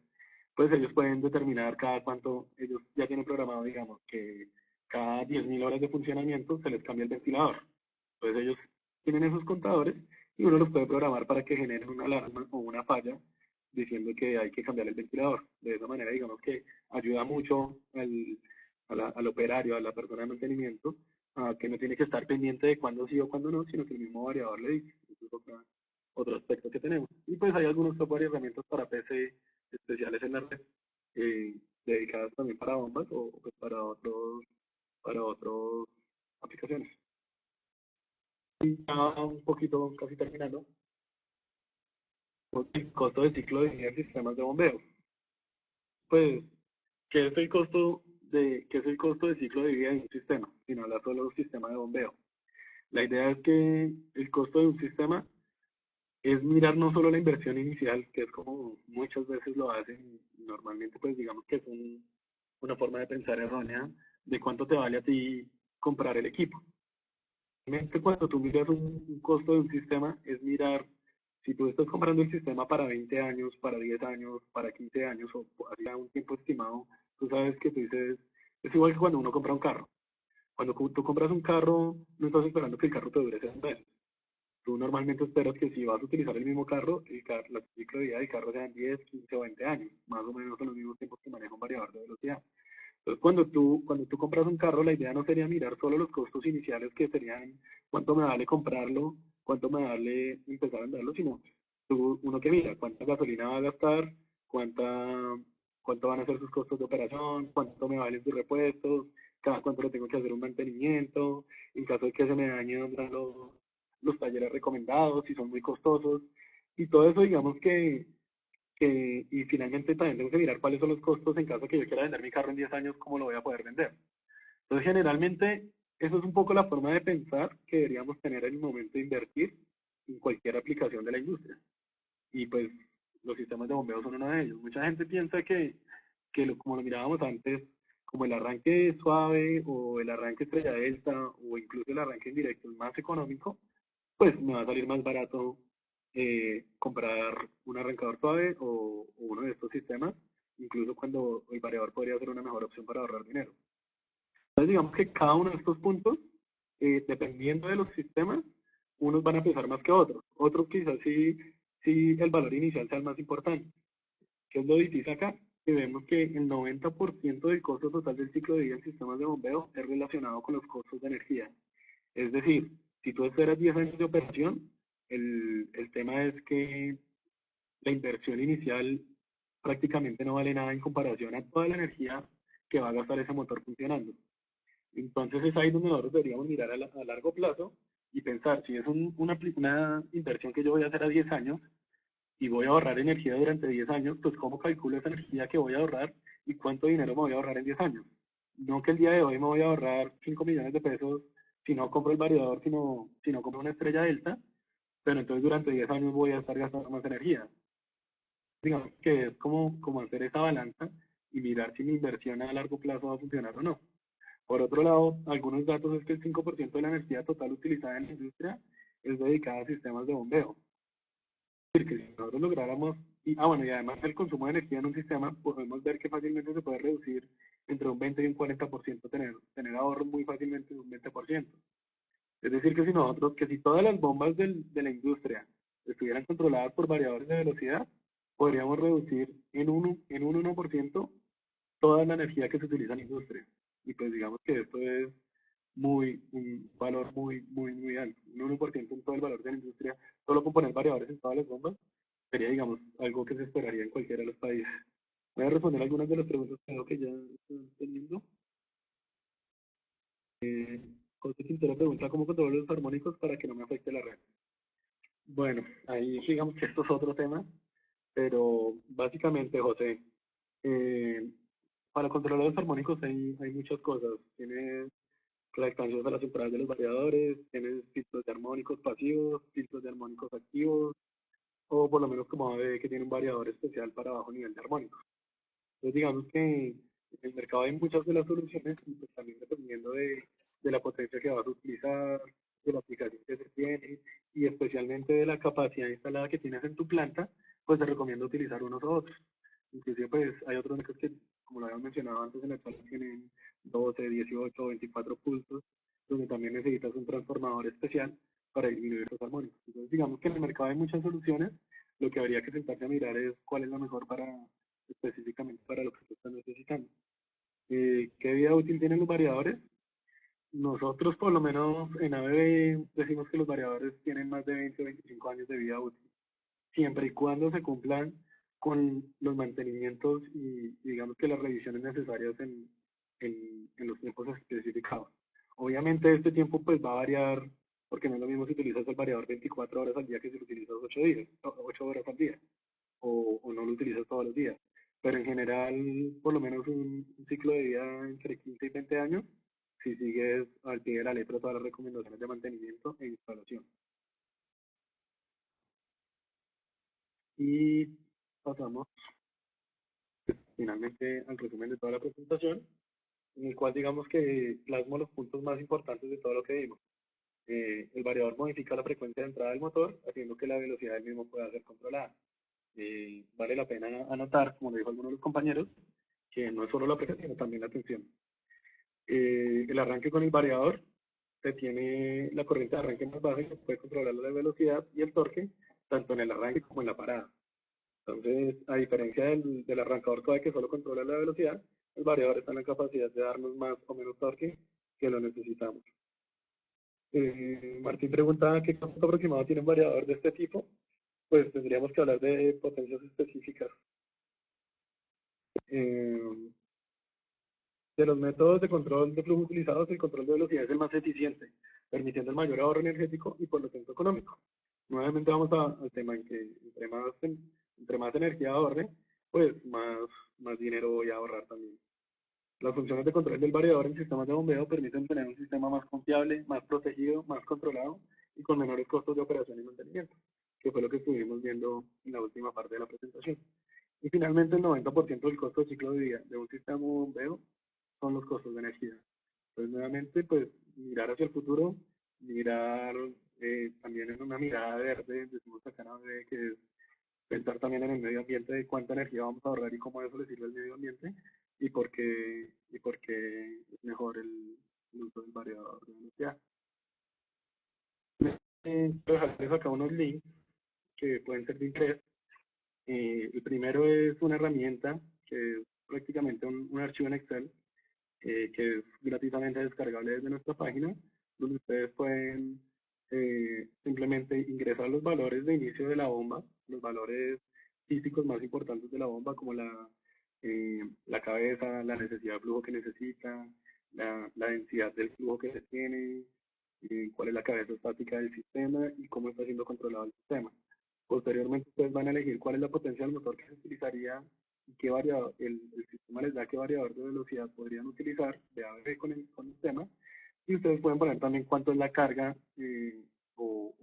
pues ellos pueden determinar cada cuánto, ellos ya tienen programado, digamos, que cada 10.000 horas de funcionamiento se les cambia el ventilador. Entonces ellos tienen esos contadores y uno los puede programar para que generen una alarma o una falla diciendo que hay que cambiar el ventilador. De esa manera, digamos que ayuda mucho al operario, a la persona de mantenimiento, que no tiene que estar pendiente de cuándo sí o cuándo no, sino que el mismo variador le dice. Eso es otro aspecto que tenemos. Y pues hay algunos software y herramientas para PC especiales en la red, eh, dedicadas también para bombas o pues, para otros aplicaciones. Ya un poquito, casi terminando, el costo de ciclo de vida en sistemas de bombeo. Pues, qué es el costo de ciclo de vida de un sistema? Si no habla solo de un sistema de bombeo. La idea es que el costo de un sistema es mirar no solo la inversión inicial, que es como muchas veces lo hacen, normalmente pues digamos que es una forma de pensar errónea de cuánto te vale a ti comprar el equipo. Realmente cuando tú miras un costo de un sistema, es mirar si tú estás comprando el sistema para 20 años, para 10 años, para 15 años o hacia un tiempo estimado, tú sabes que tú dices, es igual que cuando uno compra un carro. Cuando tú compras un carro, no estás esperando que el carro te dure 6 meses. Tú normalmente esperas que si vas a utilizar el mismo carro, la ciclo de vida del carro sean 10, 15 o 20 años, más o menos en los mismos tiempos que maneja un variador de velocidad. Entonces, cuando tú compras un carro, la idea no sería mirar solo los costos iniciales que serían cuánto me vale comprarlo, cuánto me vale empezar a andarlo, sino uno que mira cuánta gasolina va a gastar, cuánta, cuánto van a ser sus costos de operación, cuánto me valen sus repuestos, cada cuánto le tengo que hacer un mantenimiento, en caso de que se me dañen los talleres recomendados, si son muy costosos, y todo eso digamos y finalmente también tengo que mirar cuáles son los costos en caso de que yo quiera vender mi carro en 10 años, cómo lo voy a poder vender. Entonces, generalmente, eso es un poco la forma de pensar que deberíamos tener en el momento de invertir en cualquier aplicación de la industria. Y pues los sistemas de bombeo son uno de ellos. Mucha gente piensa como lo mirábamos antes, como el arranque suave o el arranque estrella delta o incluso el arranque en directo es más económico, pues me va a salir más barato comprar un arrancador suave o uno de estos sistemas, incluso cuando el variador podría ser una mejor opción para ahorrar dinero. Entonces, digamos que cada uno de estos puntos, dependiendo de los sistemas, unos van a pesar más que otros. Otros quizás sí el valor inicial sea el más importante. ¿Qué es lo difícil acá? Que vemos que el 90% del costo total del ciclo de vida en sistemas de bombeo es relacionado con los costos de energía. Es decir, si tú esperas 10 años de operación, el tema es que la inversión inicial prácticamente no vale nada en comparación a toda la energía que va a gastar ese motor funcionando. Entonces es ahí donde nosotros deberíamos mirar a largo plazo y pensar si es una inversión que yo voy a hacer a 10 años y voy a ahorrar energía durante 10 años, pues cómo calculo esa energía que voy a ahorrar y cuánto dinero me voy a ahorrar en 10 años. No que el día de hoy me voy a ahorrar 5 millones de pesos si no compro el variador, si no compro una estrella delta, pero entonces durante 10 años voy a estar gastando más energía. Digamos que es como hacer esa balanza y mirar si mi inversión a largo plazo va a funcionar o no. Por otro lado, algunos datos es que el 5% de la energía total utilizada en la industria es dedicada a sistemas de bombeo. Es decir, que si nosotros lográramos, bueno, y además el consumo de energía en un sistema, podemos ver que fácilmente se puede reducir entre un 20 y un 40%, tener ahorros muy fácilmente de un 20%. Es decir, que si todas las bombas de la industria estuvieran controladas por variadores de velocidad, podríamos reducir en un 1% toda la energía que se utiliza en la industria. Y pues digamos que esto es un valor muy alto. Un 1% en todo el valor de la industria, solo con poner variadores en todas las bombas, sería, digamos, algo que se esperaría en cualquiera de los países. Voy a responder algunas de las preguntas que creo que ya están teniendo. José Quintero pregunta cómo controlo los armónicos para que no me afecte la red. Bueno, ahí digamos que esto es otro tema, pero básicamente, José, eh, para controlar los armónicos hay muchas cosas. Tienes reactancias a las entradas de los variadores, tienes filtros de armónicos pasivos, filtros de armónicos activos, o por lo menos como ABB que tiene un variador especial para bajo nivel de armónicos. Entonces digamos que en el mercado hay muchas de las soluciones y pues también dependiendo de la potencia que vas a utilizar, de la aplicación que se tiene y especialmente de la capacidad instalada que tienes en tu planta, pues te recomiendo utilizar unos u otros. Inclusive pues hay otros micros que, como lo habíamos mencionado antes, en la sala tienen 12, 18 o 24 pulsos, donde también necesitas un transformador especial para disminuir los armónicos. Entonces digamos que en el mercado hay muchas soluciones, lo que habría que sentarse a mirar es cuál es la mejor específicamente para lo que tú estás necesitando. ¿Qué vida útil tienen los variadores? Nosotros, por lo menos en ABB, decimos que los variadores tienen más de 20 o 25 años de vida útil, siempre y cuando se cumplan con los mantenimientos y digamos que las revisiones necesarias en los tiempos especificados. Obviamente este tiempo pues va a variar porque no es lo mismo si utilizas el variador 24 horas al día que si lo utilizas 8 días, 8 horas al día o no lo utilizas todos los días. Pero en general, por lo menos un ciclo de vida entre 15 y 20 años si sigues al pie de la letra todas las recomendaciones de mantenimiento e instalación. Y pasamos finalmente al resumen de toda la presentación, en el cual digamos que plasmo los puntos más importantes de todo lo que vimos. El variador modifica la frecuencia de entrada del motor, haciendo que la velocidad del mismo pueda ser controlada. Vale la pena anotar, como lo dijo alguno de los compañeros, que no es solo la presión, sino también la tensión. El arranque con el variador se tiene la corriente de arranque más baja y se puede controlar la velocidad y el torque, tanto en el arranque como en la parada. Entonces, a diferencia del arrancador todavía que solo controla la velocidad, el variador está en la capacidad de darnos más o menos torque que lo necesitamos. Martín pregunta qué costo aproximado tiene un variador de este tipo. Pues tendríamos que hablar de potencias específicas. Eh, de los métodos de control de flujo utilizados, el control de velocidad es el más eficiente, permitiendo el mayor ahorro energético y por lo tanto económico. Nuevamente vamos al tema en que entre más energía ahorre, pues más dinero voy a ahorrar también. Las funciones de control del variador en sistemas de bombeo permiten tener un sistema más confiable, más protegido, más controlado y con menores costos de operación y mantenimiento, que fue lo que estuvimos viendo en la última parte de la presentación. Y finalmente, el 90% del costo de ciclo de vida de un sistema de bombeo son los costos de energía. Entonces, nuevamente, pues mirar hacia el futuro, mirar también en una mirada verde, decimos acá en ABB, que es pensar también en el medio ambiente de cuánta energía vamos a ahorrar y cómo eso le sirve al medio ambiente y por qué es mejor el uso del variador de velocidad. Quiero dejarles acá unos links que pueden ser de interés. El primero es una herramienta que es prácticamente un archivo en Excel que es gratuitamente descargable desde nuestra página, donde ustedes pueden simplemente ingresar los valores de inicio de la bomba, los valores físicos más importantes de la bomba, como la cabeza, la necesidad de flujo que necesita, la densidad del flujo que se tiene, cuál es la cabeza estática del sistema y cómo está siendo controlado el sistema. Posteriormente, ustedes van a elegir cuál es la potencia del motor que se utilizaría y qué variador, el sistema les da qué variador de velocidad podrían utilizar de ABB con el tema. Y ustedes pueden poner también cuánto es la carga o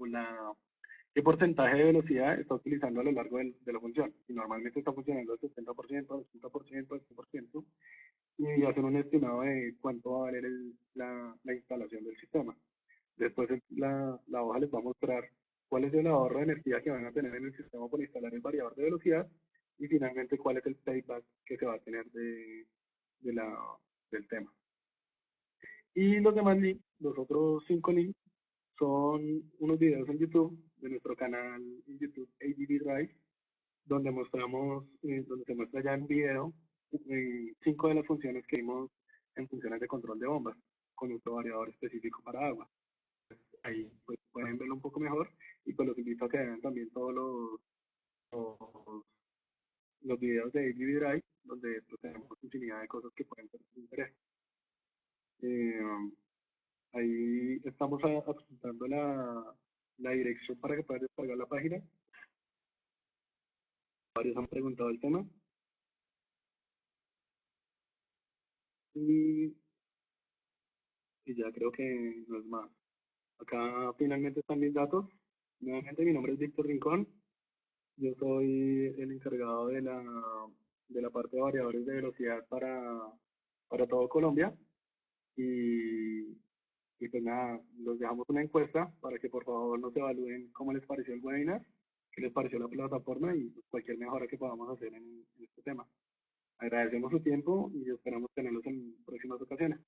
qué porcentaje de velocidad está utilizando a lo largo de la función. Y normalmente está funcionando al 70%, al 80%, al 100%, y hacen un estimado de cuánto va a valer la instalación del sistema. Después la hoja les va a mostrar cuál es el ahorro de energía que van a tener en el sistema por instalar el variador de velocidad y finalmente cuál es el payback que se va a tener de la, del tema. Y los demás links, los otros 5 links, son unos videos en YouTube, de nuestro canal en YouTube ADB Drive, donde se muestra ya en video 5 de las funciones que vimos en funciones de control de bombas, con nuestro variador específico para agua. Ahí pues, pueden verlo un poco mejor y pues los invito a que vean también todos los, los videos de AGV Drive, donde pues, tenemos infinidad de cosas que pueden ser de interés. Eh, Ahí estamos apuntando la dirección para que puedan descargar la página. Varios han preguntado el tema. Y, y ya creo que no es más. Acá finalmente están mis datos. Nuevamente mi nombre es Víctor Rincón. Yo soy el encargado de la parte de variadores de velocidad para todo Colombia. Y, y pues nada, los dejamos una encuesta para que por favor nos evalúen cómo les pareció el webinar, qué les pareció la plataforma y pues, cualquier mejora que podamos hacer en este tema. Agradecemos su tiempo y esperamos tenerlos en próximas ocasiones.